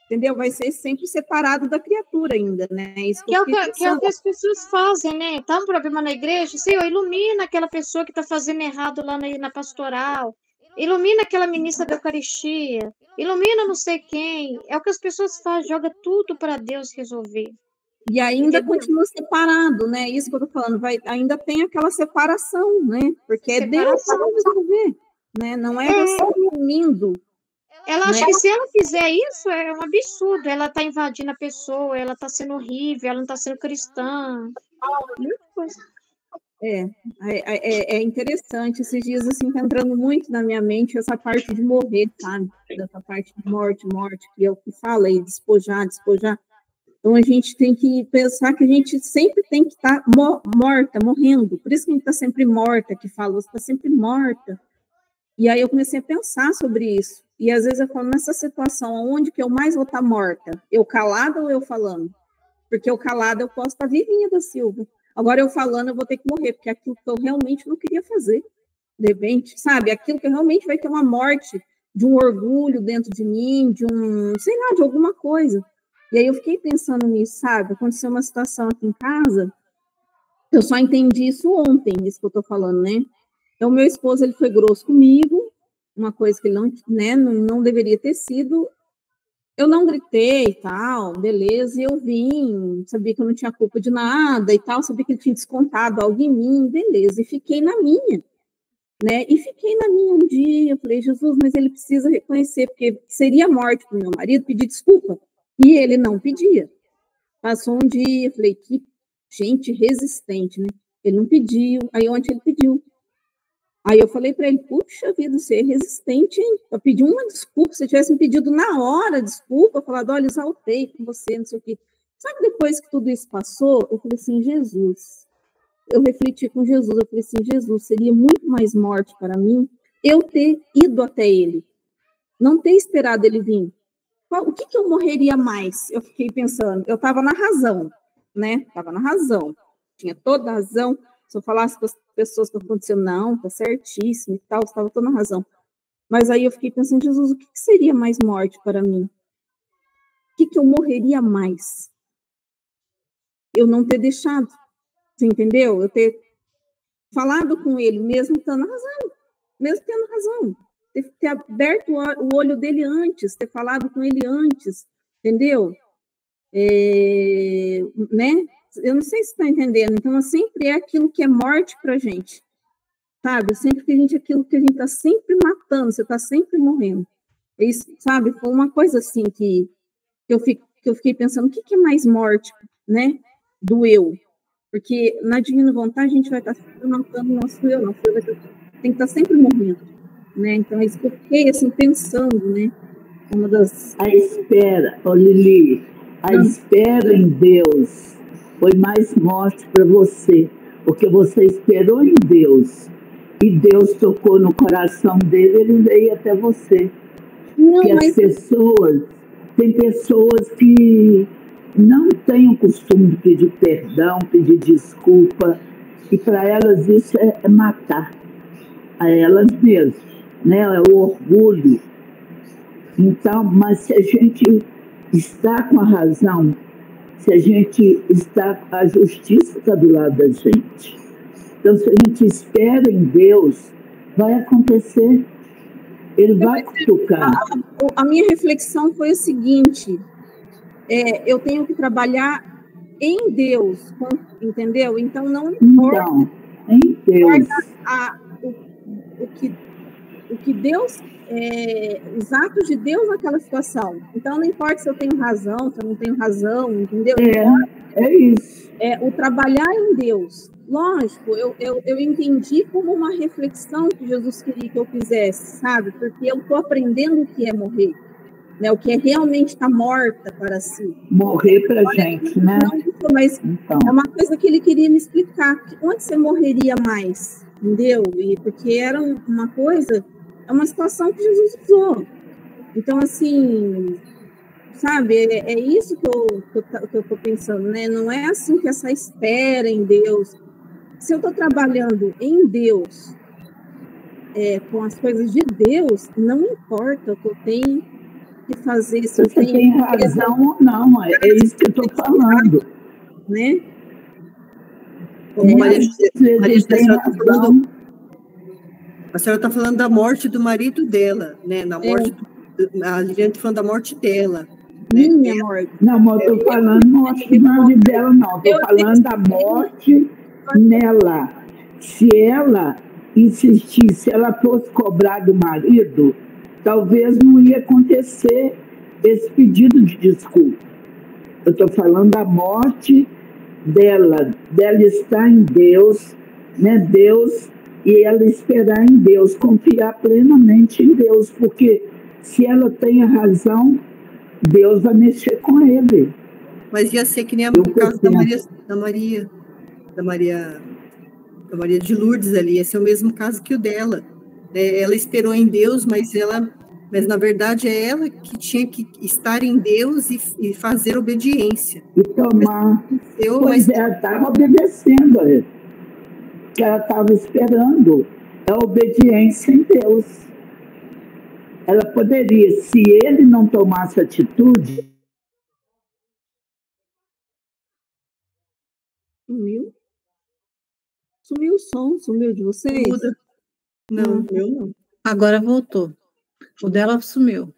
Entendeu? Vai ser sempre separado da criatura ainda, né? Isso que é o que as pessoas fazem, né? Tá um problema na igreja, Senhor, ilumina aquela pessoa que está fazendo errado lá na pastoral, ilumina aquela ministra da Eucaristia, ilumina não sei quem. É o que as pessoas fazem, joga tudo para Deus resolver. E ainda continua separado, né? Isso que eu tô falando, ainda tem aquela separação, né? Porque é Deus que vai resolver, né? Não é você dormindo. Ela acha que se ela fizer isso, é um absurdo. Ela está invadindo a pessoa, ela está sendo horrível, ela não está sendo cristã. Muita coisa. É interessante. Esses dias, assim, tá entrando muito na minha mente essa parte de morrer, sabe? Dessa parte de morte, que é o que fala aí, despojar. Então, a gente tem que pensar que a gente sempre tem que estar morta, morrendo. Por isso que a gente está sempre morta, que fala, você está sempre morta. E aí eu comecei a pensar sobre isso. E às vezes eu falo, nessa situação, onde que eu mais vou estar morta? Eu calada ou eu falando? Porque eu calada eu posso estar vivinha da Silva. Agora eu falando eu vou ter que morrer, porque é aquilo que eu realmente não queria fazer. De repente, sabe? Aquilo que realmente vai ter uma morte de um orgulho dentro de mim, de sei lá, de alguma coisa. E aí eu fiquei pensando nisso, sabe? Aconteceu uma situação aqui em casa, eu só entendi isso ontem, isso que eu tô falando, né? Então, meu esposo, ele foi grosso comigo, uma coisa que ele não deveria ter sido. Eu não gritei e tal, beleza, e eu vim, sabia que eu não tinha culpa de nada e tal, sabia que ele tinha descontado algo em mim, beleza, e fiquei na minha. né? E fiquei na minha um dia, eu falei, Jesus, mas ele precisa reconhecer, porque seria morte para o meu marido pedir desculpa. E ele não pedia. Passou um dia, eu falei, que gente resistente, né? Ele não pediu, aí ontem ele pediu. Aí eu falei para ele, puxa vida, você é resistente, hein? Eu pedi uma desculpa, se eu tivesse me pedido na hora desculpa, falado, olha, exaltei com você, não sei o quê. Sabe, depois que tudo isso passou, eu falei assim, Jesus, eu refleti com Jesus, eu falei assim, Jesus, seria muito mais morte para mim eu ter ido até ele, não ter esperado ele vir. O que eu morreria mais? Eu fiquei pensando, eu estava na razão, né? Estava na razão, tinha toda a razão. Se eu falasse para as pessoas que aconteceu, não, tá certíssimo e tal, estava toda na razão. Mas aí eu fiquei pensando, Jesus, o que seria mais morte para mim? O que eu morreria mais? Eu não ter deixado, você entendeu? Eu ter falado com ele, mesmo tendo razão, mesmo tendo razão. Ter aberto o olho dele antes, ter falado com ele antes, entendeu? Né? Eu não sei se está entendendo. Então, sempre é aquilo que é morte para a gente, sabe? Sempre que a gente, aquilo que a gente está sempre matando, você está sempre morrendo. Isso, sabe? Foi uma coisa assim que eu fiquei pensando, o que é mais morte, né? Do eu. Porque na divina vontade a gente vai estar sempre matando o nosso eu, tem que estar sempre morrendo, né? Então, é isso que eu fiquei assim, pensando, né? Uma das... A espera, Lili, a espera em Deus foi mais morte para você, porque você esperou em Deus, e Deus tocou no coração dele, ele veio até você. Não, que as pessoas, tem pessoas que não têm o costume de pedir perdão, pedir desculpa, e para elas isso é matar a elas mesmas, né? É o orgulho. Então, mas se a gente está com a razão, se a gente está, a justiça está do lado da gente. Então, se a gente espera em Deus, vai acontecer. Ele vai cutucar. A minha reflexão foi o seguinte, eu tenho que trabalhar em Deus, entendeu? Então, não importa, em Deus. o que Deus, os atos de Deus naquela situação. Então, não importa se eu tenho razão, se eu não tenho razão, entendeu? É isso. O trabalhar em Deus. Lógico, eu entendi como uma reflexão que Jesus queria que eu fizesse, sabe? Porque eu estou aprendendo o que é morrer, né? O que é realmente estar morta para si. Morrer para a gente, né? Não, mas então, é uma coisa que ele queria me explicar. Onde você morreria mais, entendeu? Porque era uma coisa, é uma situação que Jesus usou. Então, assim... Sabe, é isso que eu estou pensando, né? Não é assim que essa espera em Deus. Se eu estou trabalhando em Deus, com as coisas de Deus, não importa o que eu tenho que fazer. Se você tem razão ou não, é isso que eu estou falando. Né? A senhora está falando da morte do marido dela, né? Na morte a Liliane está falando da morte dela. Minha morte. Não, mas eu estou falando morte do marido dela, não. Estou falando da morte nela. Se ela insistisse, se ela fosse cobrar do marido, talvez não ia acontecer esse pedido de desculpa. Eu estou falando da morte dela estar em Deus, né? Deus, e ela esperar em Deus, confiar plenamente em Deus, porque se ela tem a razão, Deus vai mexer com ele. Mas ia ser que nem o caso da Maria de Lourdes ali, ia ser o mesmo caso que o dela. Ela esperou em Deus, mas na verdade é ela que tinha que estar em Deus e fazer obediência. E tomar. Mas ela estava obedecendo a ele. Que ela estava esperando a obediência em Deus. Ela poderia, se ele não tomasse atitude... Sumiu o som, sumiu de vocês? Não, eu não. Agora voltou. O dela sumiu.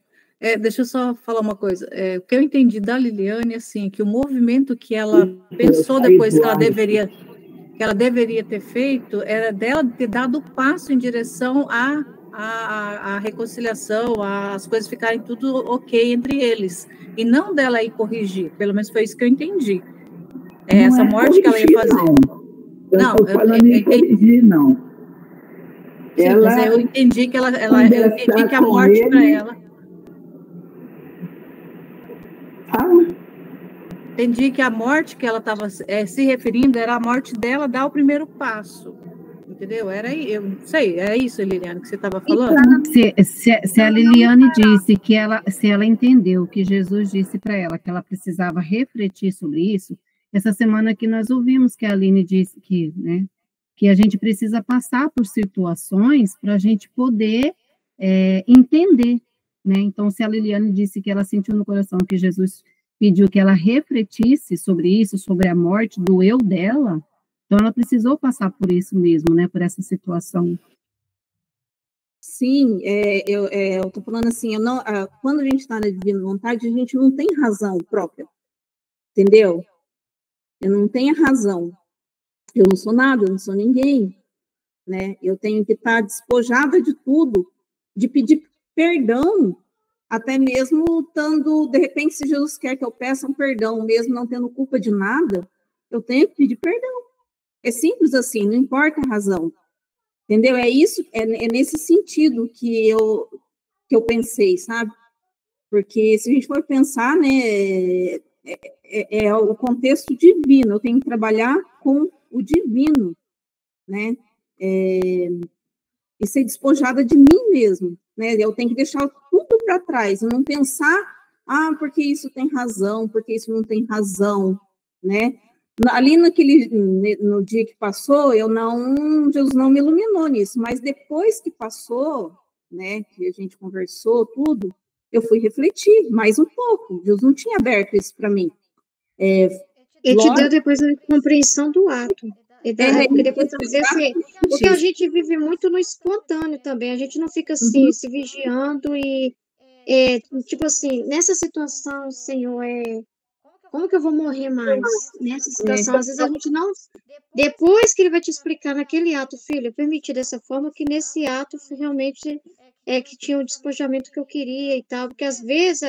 Deixa eu só falar uma coisa. O que eu entendi da Liliane, assim, que o movimento que ela pensou depois que que ela deveria ter feito era dela ter dado o passo em direção à reconciliação, as coisas ficarem tudo ok entre eles, e não dela ir corrigir. Pelo menos foi isso que eu entendi. Essa morte que ela ia fazer. Não, eu corrigir, não. Sim, mas eu entendi que eu entendi que a morte para ela. Entendi que a morte que ela estava se referindo era a morte dela dar o primeiro passo. Entendeu? Eu não sei, é isso, Liliane, que você estava falando? Se a Liliane disse que se ela entendeu que Jesus disse para ela que ela precisava refletir sobre isso, essa semana que nós ouvimos que a Aline disse que, né, que a gente precisa passar por situações para a gente poder entender, né? Então, se a Liliane disse que ela sentiu no coração que Jesus pediu que ela refletisse sobre isso, sobre a morte do eu dela, então ela precisou passar por isso mesmo, né? Por essa situação. Sim, eu estou falando assim, quando a gente está na divina vontade, a gente não tem razão própria, entendeu? Eu não tenho razão. Eu não sou nada, eu não sou ninguém, né? Eu tenho que estar despojada de tudo, de pedir perdão, até mesmo estando, de repente, se Jesus quer que eu peça um perdão, mesmo não tendo culpa de nada, eu tenho que pedir perdão. É simples assim, não importa a razão, entendeu? É isso, é nesse sentido que eu pensei, sabe? Porque se a gente for pensar, né, é o contexto divino, eu tenho que trabalhar com o divino, né, e ser despojada de mim mesmo, né, eu tenho que deixar tudo para trás, e não pensar, porque isso tem razão, porque isso não tem razão, né, ali no dia que passou, Jesus não me iluminou nisso, mas depois que passou, né, que a gente conversou tudo, eu fui refletir mais um pouco, Deus não tinha aberto isso para mim. Ele te deu depois a compreensão do ato. Porque a gente vive muito no espontâneo também, a gente não fica assim, se vigiando e, tipo assim, nessa situação, Senhor, como que eu vou morrer mais? Nessa situação, às vezes a gente não... Depois que ele vai te explicar naquele ato, filho, eu permiti dessa forma que nesse ato realmente que tinha o despojamento que eu queria e tal, porque às vezes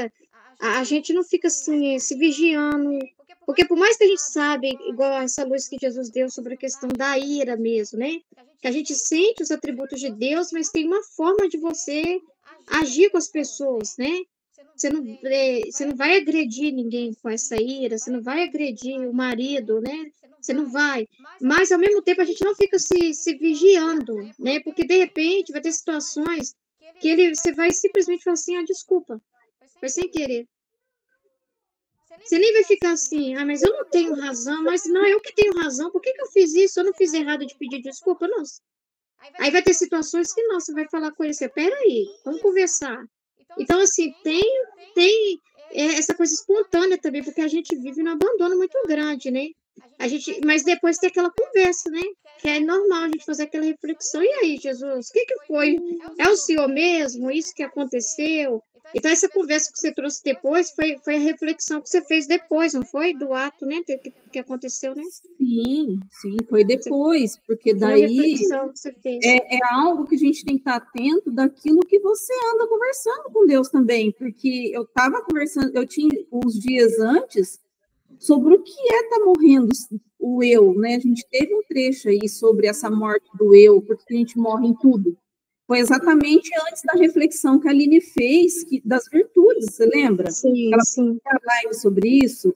a gente não fica assim, se vigiando, porque por mais que a gente sabe, igual essa luz que Jesus deu sobre a questão da ira mesmo, né? Que a gente sente os atributos de Deus, mas tem uma forma de você agir com as pessoas, né? Você não vai agredir ninguém com essa ira, você não vai agredir o marido, né? Você não vai. Mas, ao mesmo tempo, a gente não fica se vigiando, né? Porque, de repente, vai ter situações que você vai simplesmente falar assim, desculpa, foi sem querer. Você nem vai ficar assim, mas eu não tenho razão, mas não, eu que tenho razão, por que eu fiz isso? Eu não fiz errado de pedir desculpa, não. Aí vai ter situações que não, você vai falar com ele, peraí, vamos conversar. Então, assim, tem essa coisa espontânea também, porque a gente vive num abandono muito grande, né? Mas depois tem aquela conversa, né? Que é normal a gente fazer aquela reflexão. E aí, Jesus, o que foi? É o Senhor mesmo? Isso que aconteceu? Então, essa conversa que você trouxe depois foi a reflexão que você fez depois, não foi? Do ato, né? Que aconteceu, né? Sim, foi depois, porque daí é algo que a gente tem que estar atento daquilo que você anda conversando com Deus também, porque eu estava conversando, eu tinha uns dias antes sobre o que estar morrendo o eu, né? A gente teve um trecho aí sobre essa morte do eu, porque a gente morre em tudo. Foi exatamente antes da reflexão que a Aline fez das virtudes, você lembra? Sim, ela fez uma live sobre isso,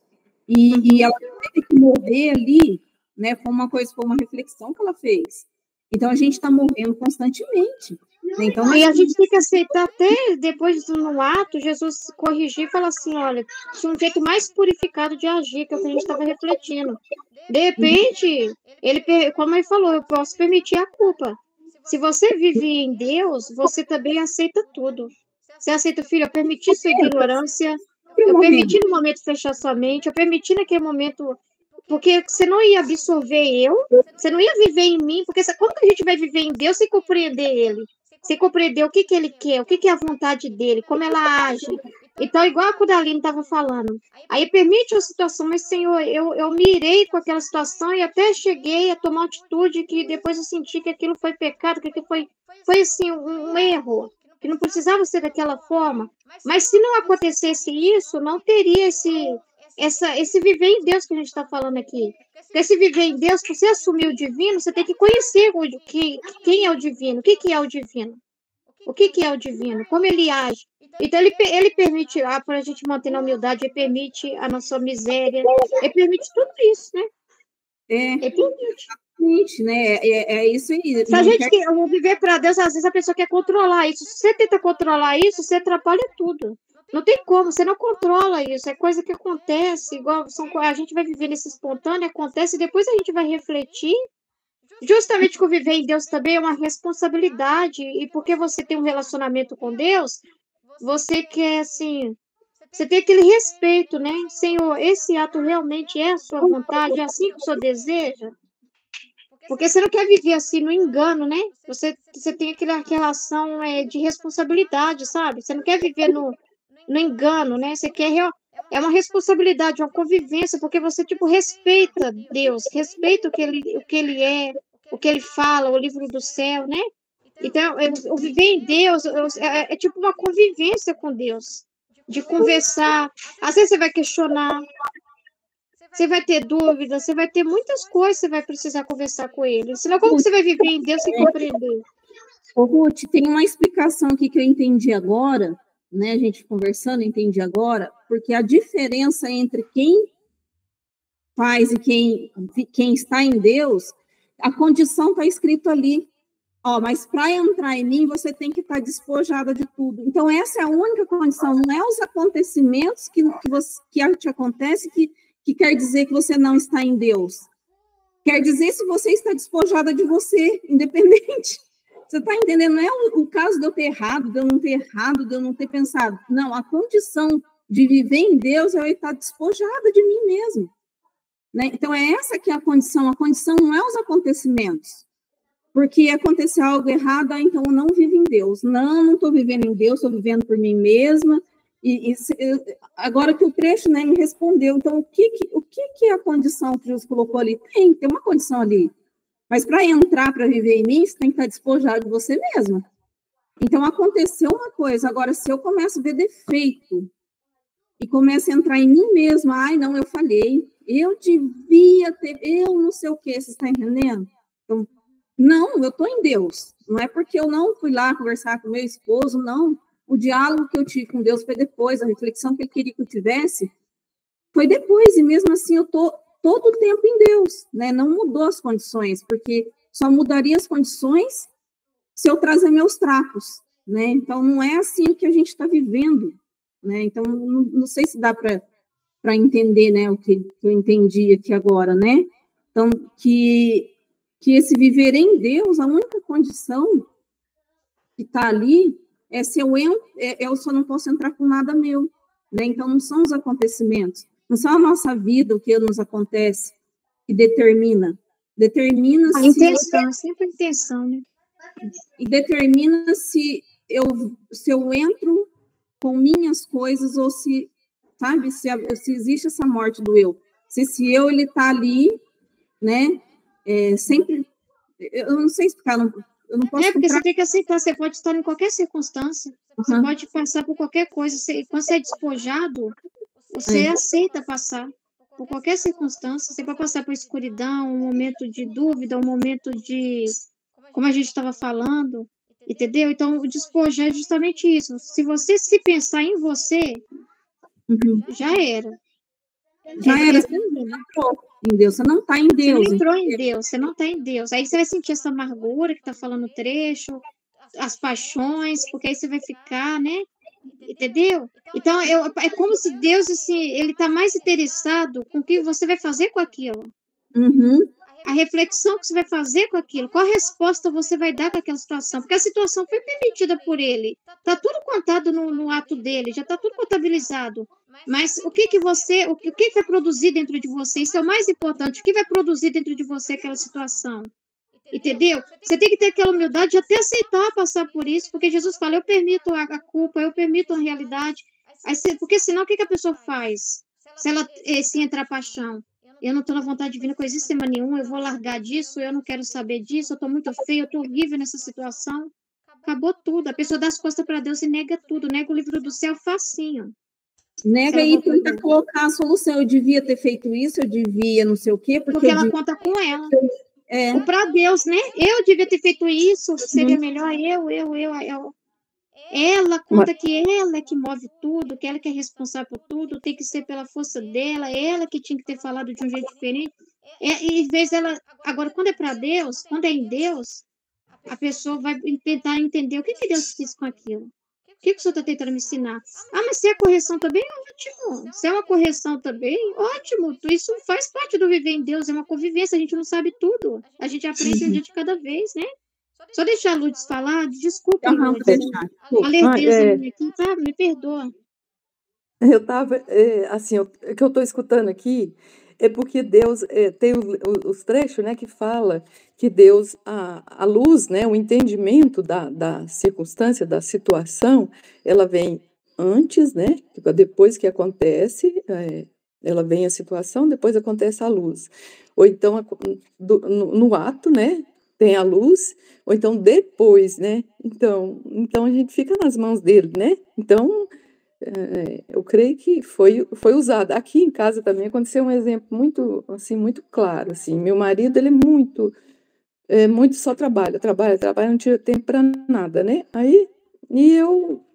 e ela teve que morrer ali, né? Foi uma reflexão que ela fez. Então, a gente está morrendo constantemente. Então, e a gente tem que aceitar até depois no ato, Jesus corrigir e falar assim, olha, tinha um jeito mais purificado de agir, que é o que a gente estava refletindo. De repente, como ele falou, eu posso permitir a culpa. Se você vive em Deus, você também aceita tudo. Você aceita, filho, eu permiti sua ignorância, eu permiti no momento fechar sua mente, eu permiti naquele momento, porque você não ia absorver você não ia viver em mim, porque como que a gente vai viver em Deus sem compreender Ele? Sem compreender o que ele quer, o que é a vontade dele, como ela age. Então, igual a Kudaline estava falando, aí permite a situação, mas, Senhor, eu mirei com aquela situação e até cheguei a tomar uma atitude que depois eu senti que aquilo foi pecado, que aquilo foi assim, um erro, que não precisava ser daquela forma. Mas se não acontecesse isso, não teria esse viver em Deus que a gente está falando aqui. Porque esse viver em Deus, para você assumir o divino, você tem que conhecer quem é o divino, o que é o divino. O que é o divino? Como ele age? Então, ele permite, para a gente manter na humildade, ele permite a nossa miséria, ele permite tudo isso, né? Ele permite. Né? É isso aí. Se a gente quer viver para Deus, às vezes a pessoa quer controlar isso. Se você tenta controlar isso, você atrapalha tudo. Não tem como, você não controla isso. É coisa que acontece, igual a gente vai viver nesse espontâneo, acontece, e depois a gente vai refletir. Justamente que viver em Deus também é uma responsabilidade, e porque você tem um relacionamento com Deus, você quer, assim, você tem aquele respeito, né? Senhor, esse ato realmente é a sua vontade, é assim que o Senhor deseja? Porque você não quer viver assim no engano, né? Você tem aquela relação de responsabilidade, sabe? Você não quer viver no engano, né? Você quer é uma responsabilidade, uma convivência, porque você tipo respeita Deus, respeita o que ele é, o que ele fala, o livro do céu, né? Então, o viver em Deus é tipo uma convivência com Deus, de conversar. Às vezes você vai questionar, você vai ter dúvidas, você vai ter muitas coisas que você vai precisar conversar com ele. Senão, como você vai viver em Deus sem compreender? Ô, Ruth, tem uma explicação aqui que eu entendi agora, né? A gente conversando, entendi agora, porque a diferença entre quem faz e quem está em Deus, a condição está escrito ali. Ó, mas para entrar em mim, você tem que estar despojada de tudo. Então, essa é a única condição, não é os acontecimentos que te acontece que quer dizer que você não está em Deus. Quer dizer se você está despojada de você, independente. Você está entendendo? Não é o caso de eu ter errado, de eu não ter errado, de eu não ter pensado. Não, a condição de viver em Deus é eu estar despojada de mim mesmo. Né? Então, é essa que é a condição. A condição não é os acontecimentos. Porque aconteceu algo errado, então eu não vivo em Deus. Não estou vivendo em Deus, estou vivendo por mim mesma. Agora que o trecho, né, me respondeu. Então, o que é a condição que Jesus colocou ali? Tem uma condição ali. Mas para entrar, para viver em mim, você tem que estar despojado de você mesma. Então, aconteceu uma coisa. Agora, se eu começo a ver defeito e começo a entrar em mim mesma, ai, não, eu falhei, eu devia ter, eu não sei o quê, você está entendendo? Então, não, eu estou em Deus. Não é porque eu não fui lá conversar com meu esposo, não. O diálogo que eu tive com Deus foi depois, a reflexão que ele queria que eu tivesse foi depois, e mesmo assim eu estou todo o tempo em Deus, né? Não mudou as condições, porque só mudaria as condições se eu trazer meus trapos, né? Então, não é assim que a gente está vivendo, né? Então, não sei se dá para entender, né, o que eu entendi aqui agora, né? Então, que esse viver em Deus, a única condição que está ali é se eu só não posso entrar com nada meu, né? Então, não são os acontecimentos, não são a nossa vida, o que nos acontece, que determina a intenção, sempre a intenção, né? E determina se eu entro com minhas coisas ou se, sabe, se existe essa morte do eu. Se esse eu, ele está ali, né? Sempre, eu não sei explicar, eu não posso... porque você tem que aceitar, você pode estar em qualquer circunstância, você pode passar por qualquer coisa, quando você é despojado, você aceita passar por qualquer circunstância, você pode passar por escuridão, um momento de dúvida, um momento de, como a gente estava falando, entendeu? Então, o despojar é justamente isso, se você se pensar em você, já era. Já era, você não entrou em Deus, você não está em Deus. Você não entrou em Deus, você não está em Deus. Aí você vai sentir essa amargura que está falando o trecho, as paixões, porque aí você vai ficar, né? Entendeu? Então, é como se Deus, assim, ele está mais interessado com o que você vai fazer com aquilo. A reflexão que você vai fazer com aquilo, qual resposta você vai dar com aquela situação, porque a situação foi permitida por ele, está tudo contado no ato dele, já está tudo contabilizado, mas o que vai produzir dentro de você, isso é o mais importante, o que vai produzir dentro de você aquela situação, entendeu? Você tem que ter aquela humildade de até aceitar passar por isso, porque Jesus fala, eu permito a culpa, eu permito a realidade, Porque senão o que a pessoa faz? Se ela se entrar paixão, eu não estou na vontade divina coisa sistema nenhum, eu vou largar disso, eu não quero saber disso, eu estou muito feia, eu estou horrível nessa situação. Acabou tudo. A pessoa dá as costas para Deus e nega tudo, nega o livro do céu facinho. Nega e tenta colocar a solução. Eu devia ter feito isso, eu devia não sei o quê. Porque ela conta com ela. Para Deus, né? Eu devia ter feito isso, seria melhor eu. Ela conta que ela é que move tudo, que ela que é responsável por tudo, tem que ser pela força dela, ela que tinha que ter falado de um jeito diferente. E em vez dela. Agora, quando é para Deus, quando é em Deus, a pessoa vai tentar entender o que Deus quis com aquilo. O que o senhor está tentando me ensinar? Mas se é correção também, ótimo. Se é uma correção também, ótimo. Isso faz parte do viver em Deus, é uma convivência, a gente não sabe tudo. A gente aprende um dia de cada vez, né? Só deixar a Lourdes falar, desculpa, Lourdes. A lerdeza aqui, tá? Me perdoa. Eu estava, assim, o que eu estou escutando aqui é porque Deus tem os trechos, né, que fala que Deus, a luz, né, o entendimento da circunstância, da situação, ela vem antes, né, depois que acontece, ela vem a situação, depois acontece a luz. Ou então, no ato, né, tem a luz, ou então depois, né, então a gente fica nas mãos dele, né, então eu creio que foi usado. Aqui em casa também aconteceu um exemplo muito, assim, muito claro, assim, meu marido, ele é muito só trabalha, não tira tempo para nada, né, e eu,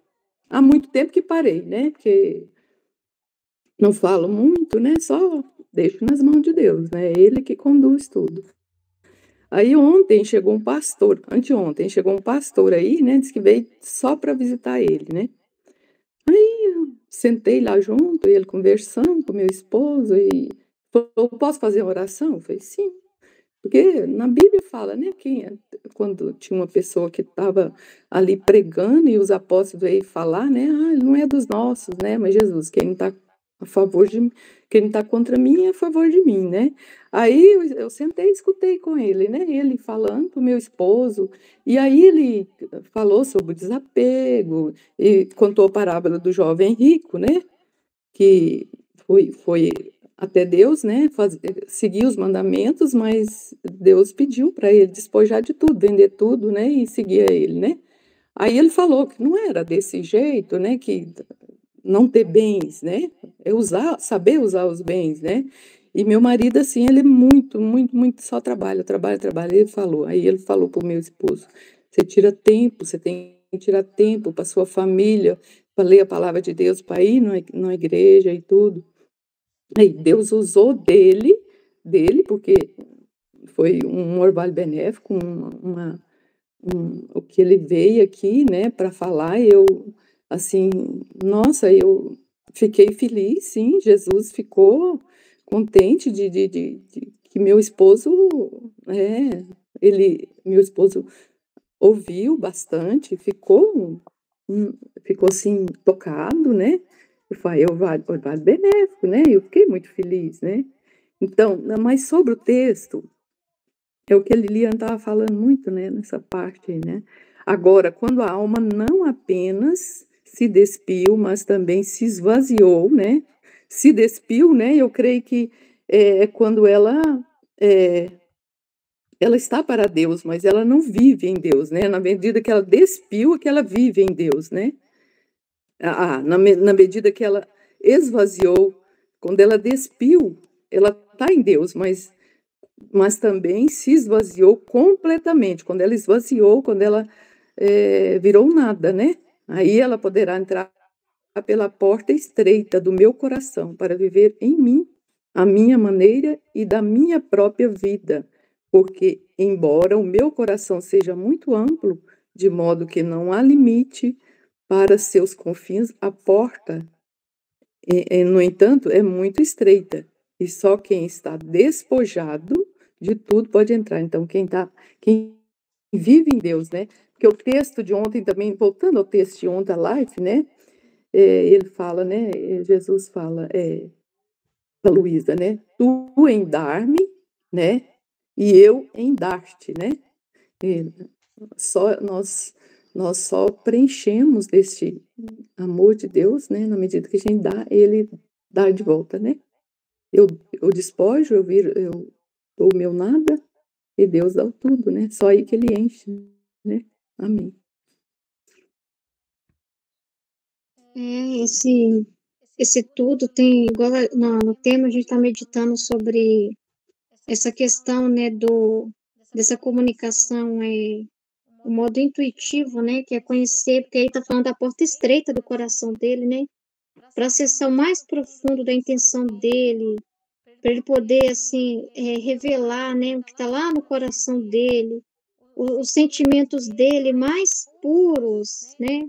há muito tempo que parei, né, porque não falo muito, né, só deixo nas mãos de Deus, né, ele que conduz tudo. Aí anteontem chegou um pastor aí, né, disse que veio só para visitar ele, né. Aí eu sentei lá junto, e ele conversando com meu esposo, e falou: "Posso fazer uma oração?" Eu falei: "Sim", porque na Bíblia fala, né, quando tinha uma pessoa que estava ali pregando e os apóstolos veio falar, né: "Ele não é dos nossos, né, mas Jesus, quem não está a favor de mim, quem não está contra mim é a favor de mim", né. Aí eu sentei e escutei com ele, né, ele falando para o meu esposo, e aí ele falou sobre o desapego, e contou a parábola do jovem rico, né, que foi até Deus, né, seguir os mandamentos, mas Deus pediu para ele despojar de tudo, vender tudo, né, e seguir a ele, né. Aí ele falou que não era desse jeito, né, que não ter bens, né, saber usar os bens, né. E meu marido, assim, ele é muito, muito, muito só trabalha, aí ele falou para o meu esposo: você tem que tirar tempo para sua família, para ler a palavra de Deus, para ir na igreja e tudo. Aí Deus usou dele, porque foi um orvalho benéfico, o que ele veio aqui, né, para falar, e eu, assim, nossa, eu fiquei feliz, sim, Jesus ficou contente de que meu esposo, meu esposo ouviu bastante, ficou assim, tocado, né, eu falei: orvalho benéfico, né, eu fiquei muito feliz, né. Então, mas sobre o texto, é o que a Lilian estava falando muito, né, nessa parte aí, né. Agora, quando a alma não apenas se despiu, mas também se esvaziou, né, se despiu, né, eu creio que é quando ela está para Deus, mas ela não vive em Deus, né, na medida que ela despiu, é que ela vive em Deus, né. Na medida que ela esvaziou, quando ela despiu, ela está em Deus, mas também se esvaziou completamente. Quando ela esvaziou, quando ela virou nada, né? Aí ela poderá entrar pela porta estreita do meu coração para viver em mim a minha maneira e da minha própria vida, porque embora o meu coração seja muito amplo, de modo que não há limite para seus confins, a porta, no entanto, é muito estreita, e só quem está despojado de tudo pode entrar. Então, quem vive em Deus, né? Porque o texto de ontem também, voltando ao texto de ontem, a live, né? Ele fala, né? Jesus fala para Luísa, né? Tu em dar-me, né? E eu em dar-te, né? Só nós Nós só preenchemos desse amor de Deus, né, na medida que a gente dá, ele dá de volta, né? Eu despojo, eu dou o meu nada e Deus dá o tudo, né? Só aí que ele enche, né? Amém. Esse tudo tem, igual no tema, a gente está meditando sobre essa questão, né, dessa comunicação, o modo intuitivo, né, que é conhecer, porque aí está falando da porta estreita do coração dele, né, para acessar o mais profundo da intenção dele, para ele poder, assim, revelar, né, o que está lá no coração dele, os sentimentos dele mais puros, né,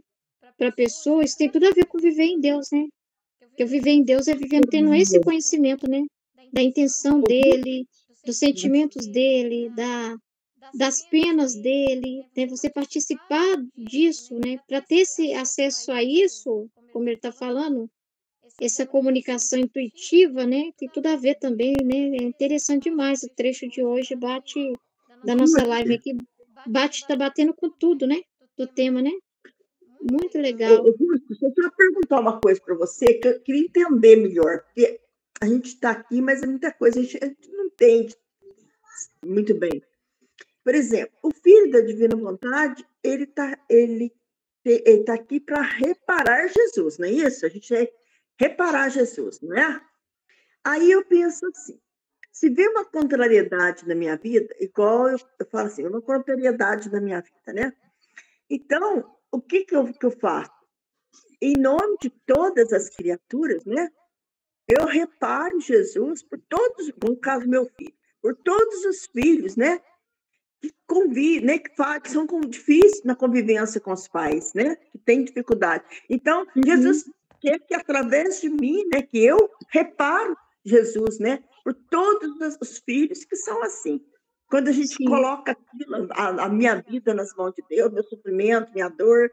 para a pessoa. Isso tem tudo a ver com viver em Deus, né, porque viver em Deus é vivendo, tendo esse conhecimento, né, da intenção dele, dos sentimentos dele, das penas dele, né, você participar disso, né, para ter esse acesso a isso, como ele está falando, essa comunicação intuitiva, né, tem tudo a ver também, né, é interessante demais, o trecho de hoje bate, da nossa live aqui, está batendo com tudo, né, do tema, né, muito legal. Deixa eu só perguntar uma coisa para você, que eu queria entender melhor, porque a gente está aqui, mas é muita coisa, a gente não entende muito bem. Por exemplo, o Filho da Divina Vontade, ele tá aqui para reparar Jesus, não é isso? A gente é reparar Jesus, não é? Aí eu penso assim, se vê uma contrariedade na minha vida, igual eu falo assim, uma contrariedade na minha vida, né? Então, o que eu faço? Em nome de todas as criaturas, né? Eu reparo Jesus por todos, no caso meu filho, por todos os filhos, né? Que convivem, né? Que são difíceis na convivência com os pais, né? Que têm dificuldade. Então, Jesus quer que através de mim, né? Que eu reparo Jesus, né? Por todos os filhos que são assim. Quando a gente coloca aquilo, a minha vida nas mãos de Deus, meu sofrimento, minha dor,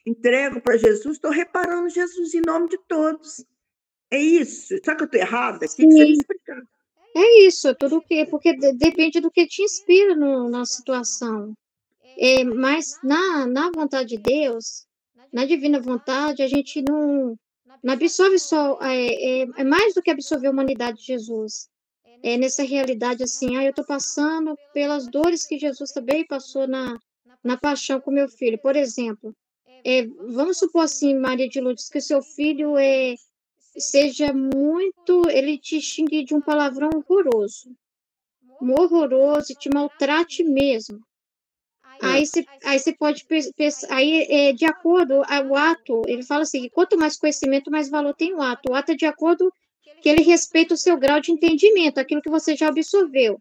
entrego para Jesus, estou reparando Jesus em nome de todos. É isso. Será que eu estou errada? O que você me explicar? É isso, tudo que, porque depende do que te inspira na situação. Mas na vontade de Deus, na divina vontade, a gente não absorve só, é mais do que absorver a humanidade de Jesus. É nessa realidade assim, eu estou passando pelas dores que Jesus também passou na paixão com meu filho. Por exemplo, vamos supor assim, Maria de Lourdes, que o seu filho seja muito, ele te xingue de um palavrão horroroso e te maltrate mesmo. Aí você pode pensar, de acordo ao ato, ele fala assim, que quanto mais conhecimento, mais valor tem o ato. O ato é de acordo que ele respeita o seu grau de entendimento, aquilo que você já absorveu.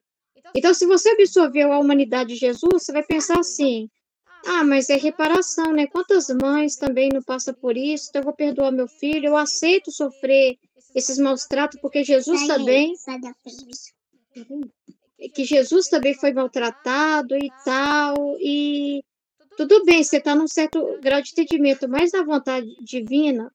Então, se você absorveu a humanidade de Jesus, você vai pensar assim, mas é reparação, né? Quantas mães também não passam por isso, então eu vou perdoar meu filho, eu aceito sofrer esses maus tratos, porque Jesus também... que Jesus também foi maltratado e tal, e tudo bem, você está num certo grau de entendimento, mas na vontade divina,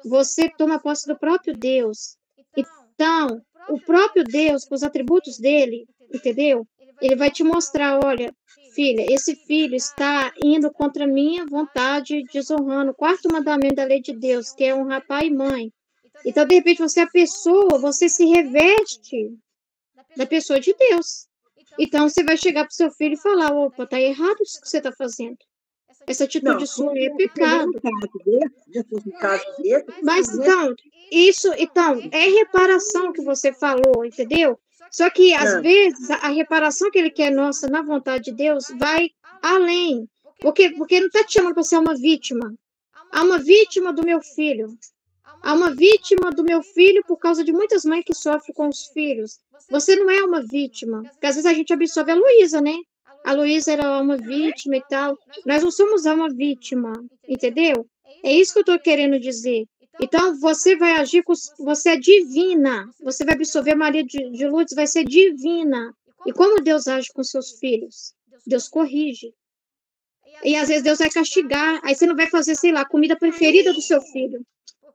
você toma posse do próprio Deus. Então, o próprio Deus, com os atributos dele, entendeu? Ele vai te mostrar, olha, filha, esse filho está indo contra a minha vontade, desonrando o quarto mandamento da lei de Deus, que é honrar pai e mãe. Então, de repente, você se reveste da pessoa de Deus. Então, você vai chegar para o seu filho e falar, opa, tá errado isso que você está fazendo. Essa atitude sua é pecado. Mas, então, é reparação que você falou, entendeu? Só que, às vezes, a reparação que ele quer nossa na vontade de Deus vai além. Porque não está te chamando para ser uma vítima. Há uma vítima do meu filho. Há uma vítima do meu filho por causa de muitas mães que sofrem com os filhos. Você não é uma vítima. Porque às vezes a gente absorve a Luísa, né? A Luísa era uma vítima e tal. Nós não somos uma vítima, entendeu? É isso que eu estou querendo dizer. Então, você vai agir com... Você é divina. Você vai absorver Maria de Lourdes, vai ser divina. E como Deus age com seus filhos? Deus corrige. E às vezes Deus vai castigar. Aí você não vai fazer, sei lá, a comida preferida do seu filho.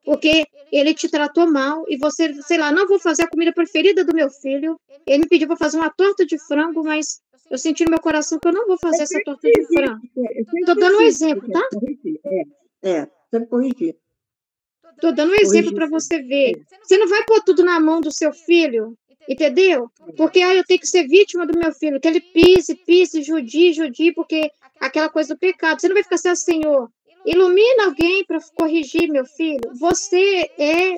porque ele te tratou mal e você, sei lá, não vou fazer a comida preferida do meu filho. Ele me pediu para fazer uma torta de frango, mas eu senti no meu coração que eu não vou fazer essa torta de frango. Estou dando um exemplo, tá? Sempre corrigir. Estou dando um exemplo para você ver. Você não vai pôr tudo na mão do seu filho, entendeu? Porque eu tenho que ser vítima do meu filho, que ele pise, judie, porque aquela coisa do pecado. Você não vai ficar assim, Senhor, ilumina alguém para corrigir meu filho. Você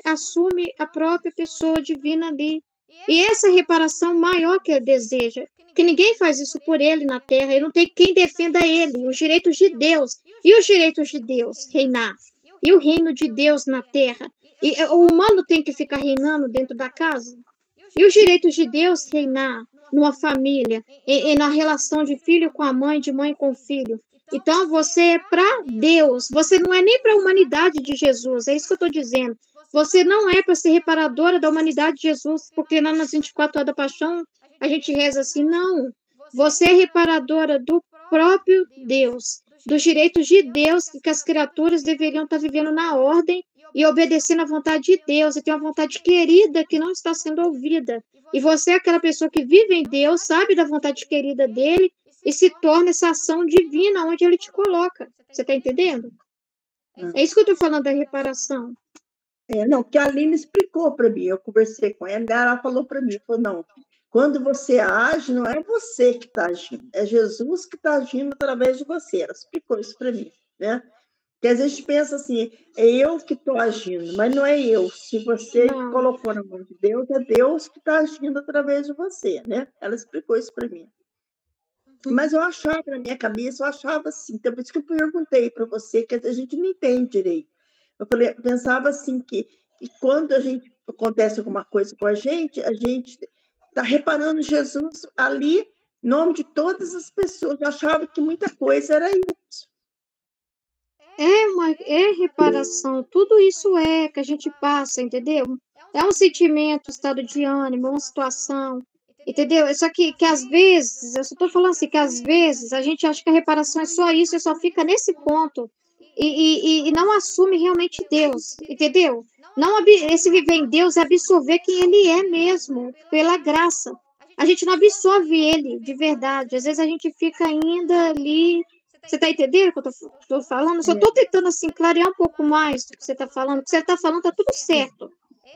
assume a própria pessoa divina ali. E essa reparação maior que ele deseja, que ninguém faz isso por ele na terra, e não tem quem defenda ele, os direitos de Deus. E os direitos de Deus reinar? E o reino de Deus na terra? E o humano tem que ficar reinando dentro da casa? E os direitos de Deus reinar numa família, e na relação de filho com a mãe, de mãe com o filho? Então, você é para Deus, você não é nem para a humanidade de Jesus, é isso que eu estou dizendo. Você não é para ser reparadora da humanidade de Jesus, porque lá nas 24 horas da paixão, a gente reza assim, não. Você é reparadora do próprio Deus, dos direitos de Deus, que as criaturas deveriam estar vivendo na ordem e obedecendo à vontade de Deus, e tem uma vontade querida que não está sendo ouvida. E você é aquela pessoa que vive em Deus, sabe da vontade querida dele, e se torna essa ação divina onde ele te coloca. Você está entendendo? É isso que eu estou falando da reparação. Não, que a Aline explicou para mim, eu conversei com ela, ela falou para mim, falou, não, quando você age, não é você que está agindo, é Jesus que está agindo através de você. Ela explicou isso para mim, né? Porque às vezes a gente pensa assim, é eu que estou agindo, mas não é eu. Se você colocou na mão de Deus, é Deus que está agindo através de você, né? Ela explicou isso para mim. Mas eu achava, na minha cabeça, eu achava assim, então por isso que eu perguntei para você, que a gente não entende direito. Eu pensava assim, que quando acontece alguma coisa com a gente está reparando Jesus ali, em nome de todas as pessoas. Eu achava que muita coisa era isso. É reparação, tudo isso que a gente passa, entendeu? É um sentimento, estado de ânimo, uma situação, entendeu? Só que às vezes, eu só estou falando assim, que às vezes a gente acha que a reparação é só isso, e só fica nesse ponto, e não assume realmente Deus, entendeu? Esse viver em Deus é absorver quem Ele é mesmo, pela graça. A gente não absorve Ele de verdade, às vezes a gente fica ainda ali. Você está entendendo o que eu estou falando? Eu só estou tentando assim, clarear um pouco mais do que você está falando. O que você está falando está tudo certo.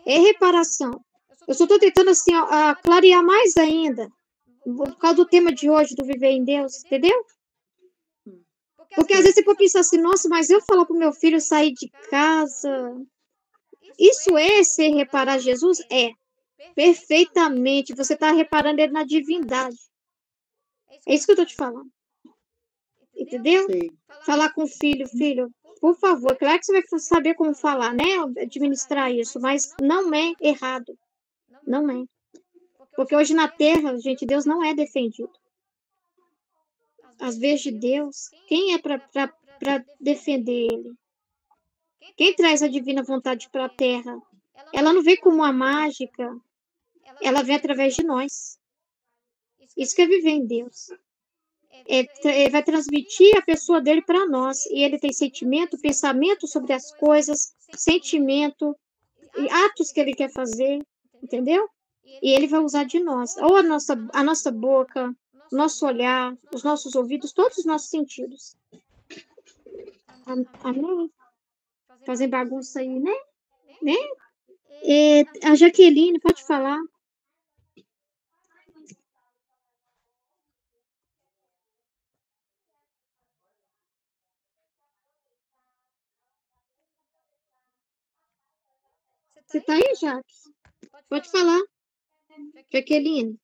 É reparação. Eu só estou tentando assim, clarear mais ainda, por causa do tema de hoje, do viver em Deus, entendeu? Porque às vezes você pode pensar assim, nossa, mas eu falar para o meu filho sair de casa, isso é ser reparar Jesus? É, perfeitamente. Você está reparando ele na divindade. É isso que eu estou te falando. Entendeu? Sim. Falar com o filho, por favor, claro que você vai saber como falar, né? Administrar isso, mas não é errado. Não é. Porque hoje na terra, gente, Deus não é defendido. Às vezes de Deus, quem é para defender ele? Quem traz a divina vontade para a terra? Ela não vem como uma mágica, ela vem através de nós. Isso que é viver em Deus. Ele vai transmitir a pessoa dele para nós. E ele tem sentimento, pensamento sobre as coisas, sentimento, e atos que ele quer fazer, entendeu? E ele vai usar de nós. Ou a nossa boca, o nosso olhar, os nossos ouvidos, todos os nossos sentidos. Amém? Fazem bagunça aí, né? A Jaqueline, pode falar. Você está aí, Jaque? Pode falar. Jaqueline.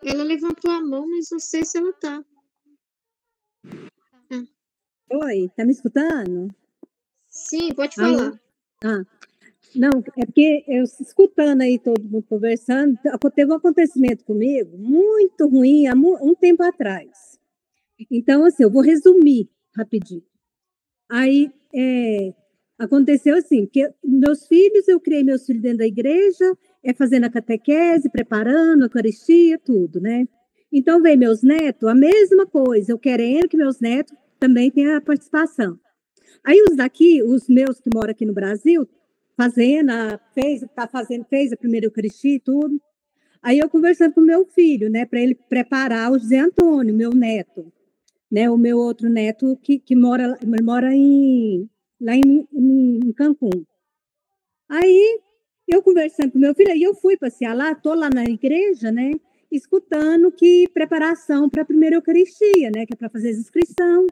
Ela levantou a mão, mas não sei se ela está. Oi, tá me escutando? Sim, pode falar. Não, é porque eu escutando aí todo mundo conversando, teve um acontecimento comigo muito ruim há um tempo atrás. Então, assim, eu vou resumir rapidinho. Aí, aconteceu assim, que eu criei meus filhos dentro da igreja, fazendo a catequese, preparando a Eucaristia, tudo, né? Então, veio meus netos, a mesma coisa, eu querendo que meus netos também tenham a participação. Aí os daqui, os meus que moram aqui no Brasil, fez a primeira Eucaristia e tudo. Aí eu conversando com o meu filho, né, para ele preparar o José Antônio, meu neto, né, o meu outro neto que mora lá em Cancún. Aí eu conversando com meu filho, aí eu fui passear lá, tô lá na igreja, né, escutando que preparação para a primeira Eucaristia, né, que é para fazer as inscrição.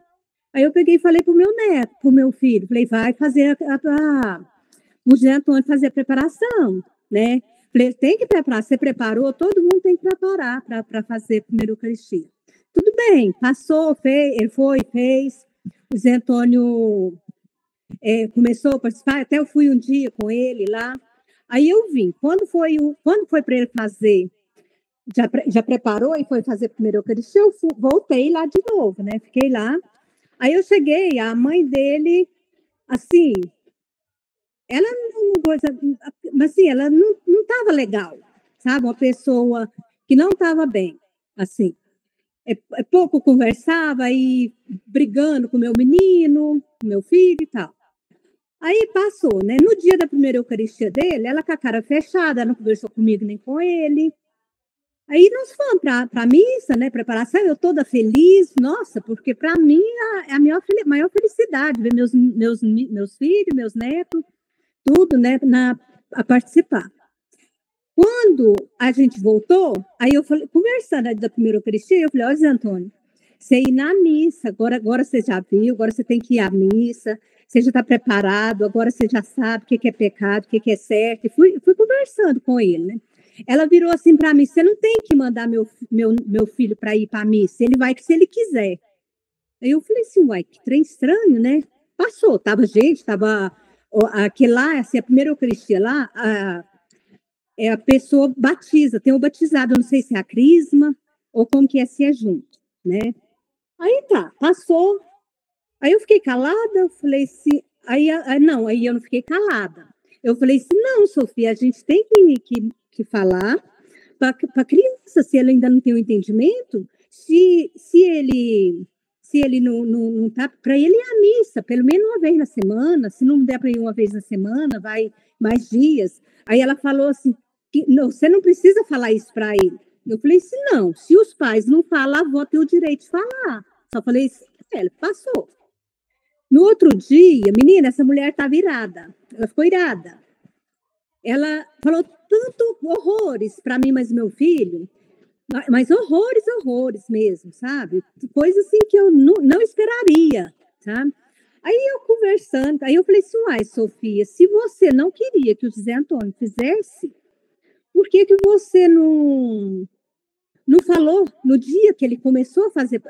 Aí eu peguei e falei pro meu neto, pro meu filho, falei, vai fazer o José Antônio fazer a preparação, né? Falei, tem que preparar, você preparou, todo mundo tem que preparar para fazer a primeira Eucaristia. Tudo bem, passou, ele fez, o Zé Antônio começou a participar, até eu fui um dia com ele lá, aí eu vim, quando foi para ele fazer, já preparou e foi fazer a primeira Eucaristia, eu voltei lá de novo, né, fiquei lá, aí eu cheguei, a mãe dele, assim, ela não estava legal, sabe? Uma pessoa que não estava bem, assim. Pouco conversava, aí brigando com meu menino, meu filho e tal. Aí passou, né? No dia da primeira Eucaristia dele, ela com a cara fechada, não conversou comigo nem com ele. Aí nós fomos para a missa, né? Preparação, eu toda feliz, nossa, porque para mim é a maior felicidade ver meus filhos, meus netos, tudo, né, a participar. Quando a gente voltou, aí eu falei, conversando da primeira Eucaristia, eu falei, olha, Zé Antônio, você ir na missa, agora você já viu, agora você tem que ir à missa, você já está preparado, agora você já sabe o que é pecado, o que é certo, e fui conversando com ele, né? Ela virou assim para mim, você não tem que mandar meu filho para ir para a missa, ele vai se ele quiser. Aí eu falei assim, uai, que trem estranho, né? Passou, tava aqui lá, assim, a primeira Eucaristia lá, a pessoa batiza, tem o batizado, eu não sei se é a crisma ou como que é, se é junto, né? Aí tá, passou, aí eu fiquei calada, eu falei assim, aí eu não fiquei calada. Eu falei assim, não, Sofia, a gente tem que falar para a criança, se ela ainda não tem o entendimento, se ele não tá, para ele ir à missa, pelo menos uma vez na semana, se não der para ir uma vez na semana, vai mais dias. Aí ela falou assim, não, você não precisa falar isso para ele. Eu falei assim, não, se os pais não falam, a avó tem o direito de falar. Só falei isso para ela, passou. No outro dia, menina, essa mulher tá virada, ela ficou irada. Ela falou tanto horrores para mim, mas meu filho, mas horrores mesmo, sabe? Coisa assim que eu não esperaria, sabe? Aí eu conversando, aí eu falei assim, uai, Sofia, se você não queria que o José Antônio fizesse, por que você não falou no dia que ele começou a fazer,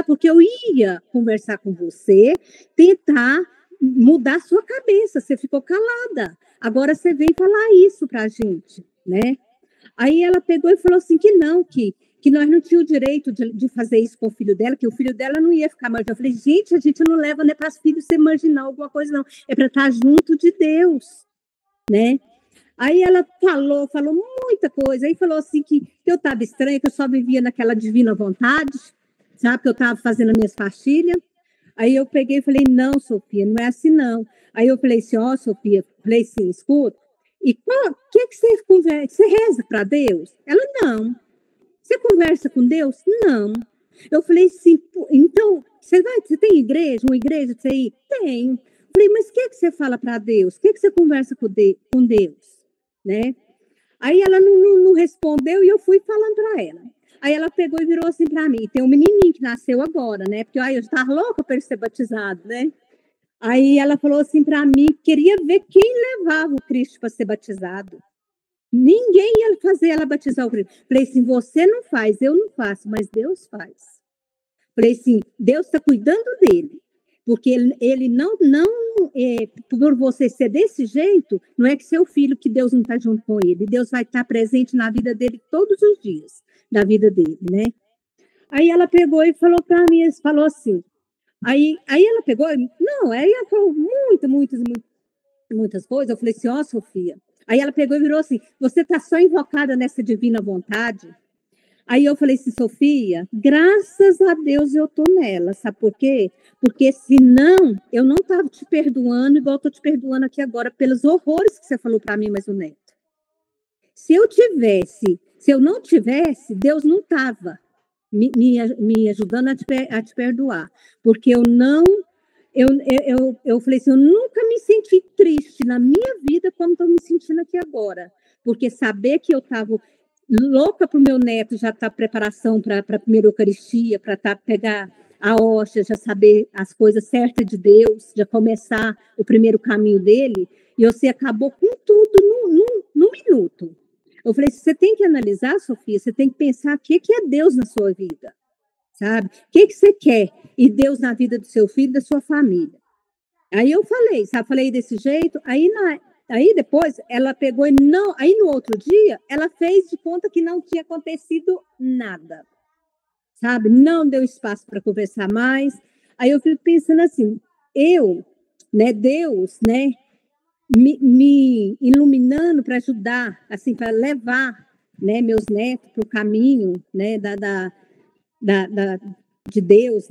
porque eu ia conversar com você, tentar mudar sua cabeça, você ficou calada, agora você vem falar isso pra gente, né? Aí ela pegou e falou assim, que nós não tínhamos o direito de fazer isso com o filho dela, que o filho dela não ia ficar marginal. Eu falei, gente, a gente não leva para os filhos ser marginal, alguma coisa não, é para estar junto de Deus, né? Aí ela falou muita coisa, aí falou assim que eu estava estranha, que eu só vivia naquela divina vontade, sabe, que eu estava fazendo as minhas pastilhas. Aí eu peguei e falei, não, Sofia, não é assim não. Aí eu falei assim, Sofia, falei assim, escuta, e o que você conversa? Você reza para Deus? Ela, não. Você conversa com Deus? Não. Eu falei assim, então, você tem igreja, uma igreja para você ir? Tenho. Falei, mas o que você fala para Deus? O que você conversa com Deus? Né? Aí ela não respondeu e eu fui falando para ela. Aí ela pegou e virou assim para mim, tem um menininho que nasceu agora, né? Porque eu estava louca para ele ser batizado, né? Aí ela falou assim para mim, queria ver quem levava o Cristo para ser batizado. Ninguém ia fazer ela batizar o Cristo. Falei assim, você não faz, eu não faço, mas Deus faz. Falei assim, Deus está cuidando dele. Porque ele não por você ser desse jeito, não é que seu filho, que Deus não está junto com ele. Deus vai estar presente na vida dele todos os dias, da vida dele, né? Aí ela pegou e falou para mim, falou assim, aí ela pegou, aí ela falou muitas coisas, eu falei assim, Sofia, aí ela pegou e virou assim, você está só invocada nessa divina vontade? Aí eu falei assim, Sofia, graças a Deus eu tô nela, sabe por quê? Porque senão eu não estava te perdoando igual estou te perdoando aqui agora pelos horrores que você falou para mim, mas o Neto. Se eu não tivesse, Deus não estava me ajudando a te perdoar. Porque eu falei assim, eu nunca me senti triste na minha vida como estou me sentindo aqui agora. Porque saber que eu estava louca para o meu neto já estar preparação para a primeira Eucaristia, para pegar a hóstia, já saber as coisas certas de Deus, já começar o primeiro caminho dele, e você acabou com tudo num minuto. Eu falei, você tem que analisar, Sofia, você tem que pensar o que é Deus na sua vida, sabe? O que você quer? E Deus na vida do seu filho, da sua família. Aí eu falei, sabe? Falei desse jeito, aí depois ela pegou e não... Aí no outro dia, ela fez de conta que não tinha acontecido nada, sabe? Não deu espaço para conversar mais. Aí eu fico pensando assim, Deus, me iluminando para ajudar, assim, para levar, meus netos para o caminho, de Deus,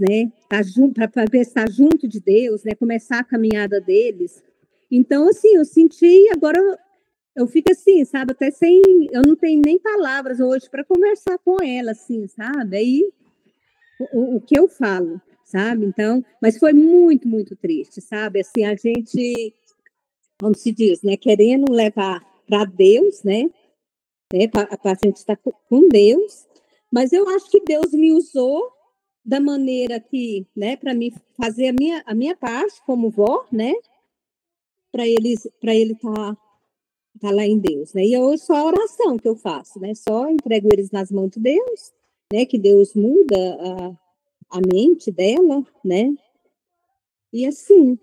para estar junto de Deus, começar a caminhada deles. Então, assim, eu senti, agora eu fico assim, sabe, até eu não tenho nem palavras hoje para conversar com ela, assim, sabe? Aí, o que eu falo, sabe? Então, mas foi muito, muito triste, sabe? Assim, a gente, como se diz, querendo levar para Deus, para a gente estar com Deus, mas eu acho que Deus me usou da maneira que, para mim fazer a minha parte como vó, para ele estar lá em Deus, E eu só a oração que eu faço, Só entrego eles nas mãos de Deus, que Deus muda a mente dela, E assim.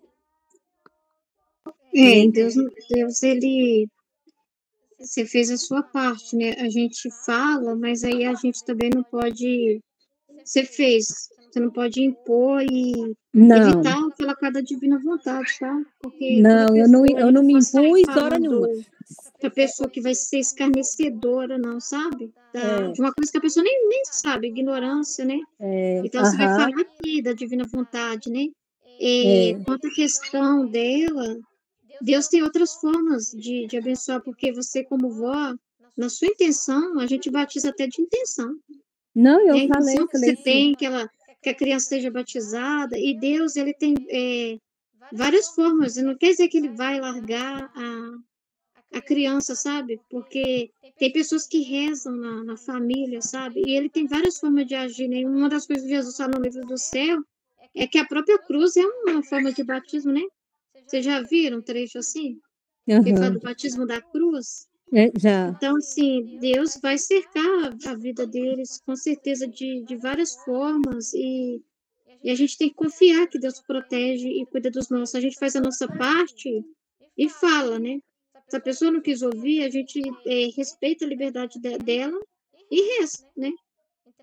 Deus, ele... Você fez a sua parte, A gente fala, mas aí a gente também não pode... Você não pode impor e evitar pela cada divina vontade, tá? Porque não, eu não me impus hora nenhuma. A pessoa que vai ser escarnecedora, não, sabe? De uma coisa que a pessoa nem sabe, ignorância, Então, você vai falar aqui da divina vontade, Quanto à questão dela, Deus tem outras formas de abençoar, porque você, como vó, na sua intenção, a gente batiza até de intenção. Não, eu a falei que você tem, que a criança seja batizada, e Deus, ele tem várias formas, e não quer dizer que ele vai largar a criança, sabe? Porque tem pessoas que rezam na família, sabe? E ele tem várias formas de agir, Uma das coisas que Jesus fala no livro do céu é que a própria cruz é uma forma de batismo, Vocês já viram um trecho assim? Que fala do batismo da cruz? Já. Então, assim, Deus vai cercar a vida deles, com certeza, de várias formas, e a gente tem que confiar que Deus protege e cuida dos nossos. A gente faz a nossa parte e fala, Se a pessoa não quis ouvir, a gente respeita a liberdade dela e reza,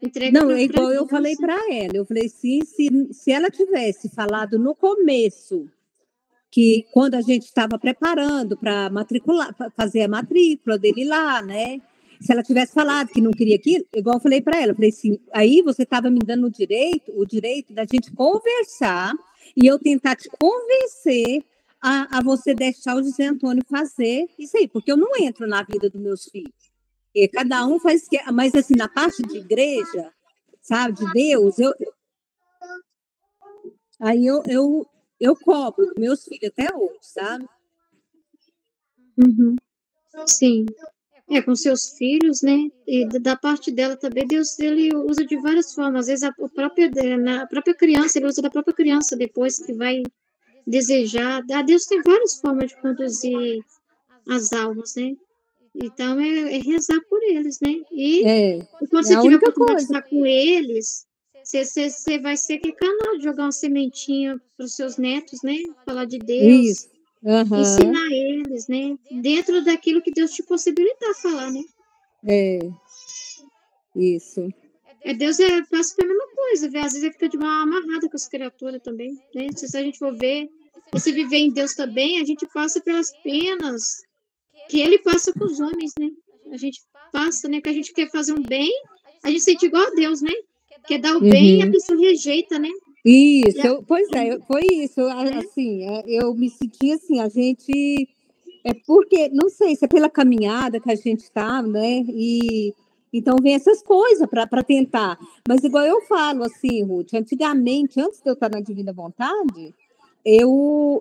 Entrega não, é igual eu falei para ela. Eu falei, sim, se ela tivesse falado no começo, que quando a gente estava preparando para matricular, para fazer a matrícula dele lá, Se ela tivesse falado que não queria aquilo, igual eu falei para ela, eu falei assim, aí você estava me dando o direito da gente conversar e eu tentar te convencer a você deixar o José Antônio fazer isso aí, porque eu não entro na vida dos meus filhos. E cada um faz, mas assim, na parte de igreja, sabe, de Deus, eu cobro meus filhos até hoje, sabe? Uhum. Sim. Com seus filhos, E da parte dela também, Deus, ele usa de várias formas. Às vezes, na própria criança, ele usa da própria criança depois que vai desejar. Deus tem várias formas de conduzir as almas, Então, é rezar por eles, E quando você tiver a oportunidade de estar com eles, você vai ser aquele canal de jogar uma sementinha para os seus netos, Falar de Deus. Isso. Uhum. Ensinar eles, Dentro daquilo que Deus te possibilitar falar, Isso. Deus passa pela mesma coisa, às vezes ele fica de uma amarrada com as criaturas também, Se a gente for ver, se viver em Deus também, a gente passa pelas penas que ele passa com os homens, A gente passa, que a gente quer fazer um bem, a gente sente igual a Deus, Quer dar o bem e a pessoa rejeita, Isso, pois é, foi isso, assim, eu me senti assim, a gente, porque, não sei se é pela caminhada que a gente está, né, e então vem essas coisas para tentar, mas igual eu falo, assim, Ruth, antigamente, antes de eu estar na Divina Vontade, eu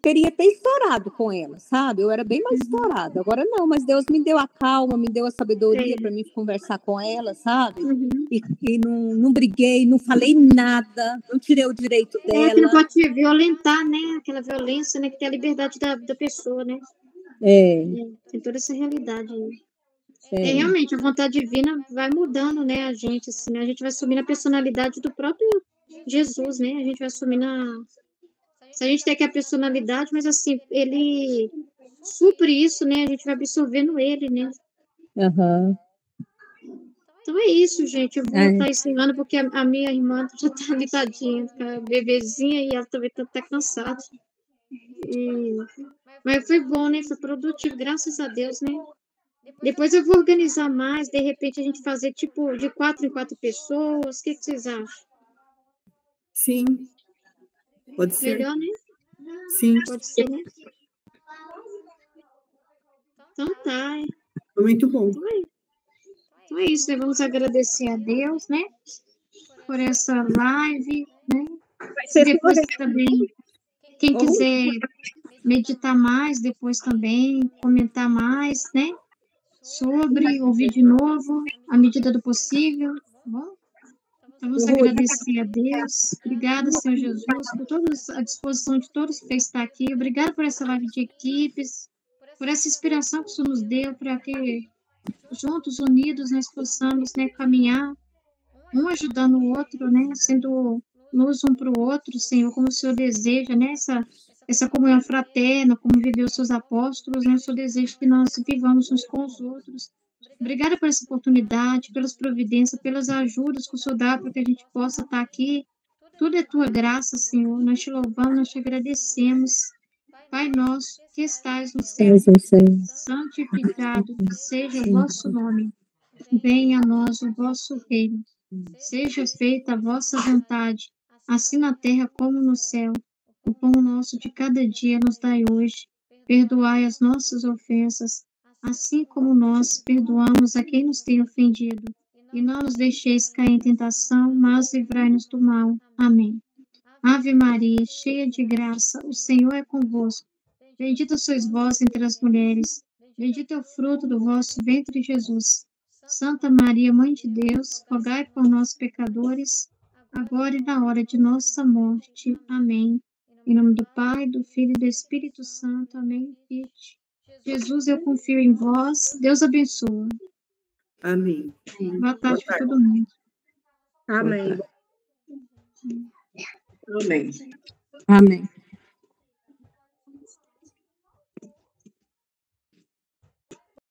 teria ter estourado com ela, sabe? Eu era bem mais estourada. Agora não, mas Deus me deu a calma, me deu a sabedoria para mim conversar com ela, sabe? E não briguei, não falei nada, não tirei o direito dela. Que não pode violentar, né? Aquela violência, né? Que tem a liberdade da pessoa, né? Tem toda essa realidade aí. Realmente, a vontade divina vai mudando, né? A gente, assim, né? A gente vai assumindo a personalidade do próprio Jesus, né? A gente vai assumindo Se a gente tem aqui a personalidade, mas assim, ele supre isso, né? A gente vai absorvendo ele, né? Então é isso, gente. Eu vou estar ensinando, porque a minha irmã já está ali, tadinha, a bebezinha, e ela também está cansada. Mas foi bom, né? Foi produtivo, graças a Deus, né? Depois eu vou organizar mais, de repente a gente fazer tipo de 4 em 4 pessoas. O que vocês acham? Sim, pode ser. Melhor, né? Sim. Pode ser, né? Então tá. Muito bom. Então é isso, né? Vamos agradecer a Deus, né? Por essa live, né? Depois também, quem quiser meditar mais, depois também comentar mais, né? Sobre, ouvir de novo, à medida do possível, tá bom? Então, vamos agradecer a Deus. Obrigada, Senhor Jesus, por toda a disposição de todos que está aqui. Obrigada por essa live de equipes, por essa inspiração que o Senhor nos deu, para que juntos, unidos, nós possamos, né, caminhar, um ajudando o outro, né, sendo luz um para o outro, Senhor, como o Senhor deseja, né, essa comunhão fraterna, como viveu os seus apóstolos, né, o Senhor deseja que nós vivamos uns com os outros. Obrigada por essa oportunidade, pelas providências, pelas ajudas que o Senhor dá para que a gente possa estar aqui. Tudo é tua graça, Senhor. Nós te louvamos, nós te agradecemos. Pai nosso, que estais no céu, santificado seja o vosso nome. Venha a nós o vosso reino. Seja feita a vossa vontade, assim na terra como no céu. O pão nosso de cada dia nos dai hoje. Perdoai as nossas ofensas, assim como nós perdoamos a quem nos tem ofendido. E não nos deixeis cair em tentação, mas livrai-nos do mal. Amém. Ave Maria, cheia de graça, o Senhor é convosco. Bendita sois vós entre as mulheres. Bendito é o fruto do vosso ventre, Jesus. Santa Maria, Mãe de Deus, rogai por nós, pecadores, agora e na hora de nossa morte. Amém. Em nome do Pai, do Filho e do Espírito Santo. Amém. Jesus, eu confio em vós. Deus abençoe. Amém. Boa tarde para todo mundo. Amém. Amém. Amém.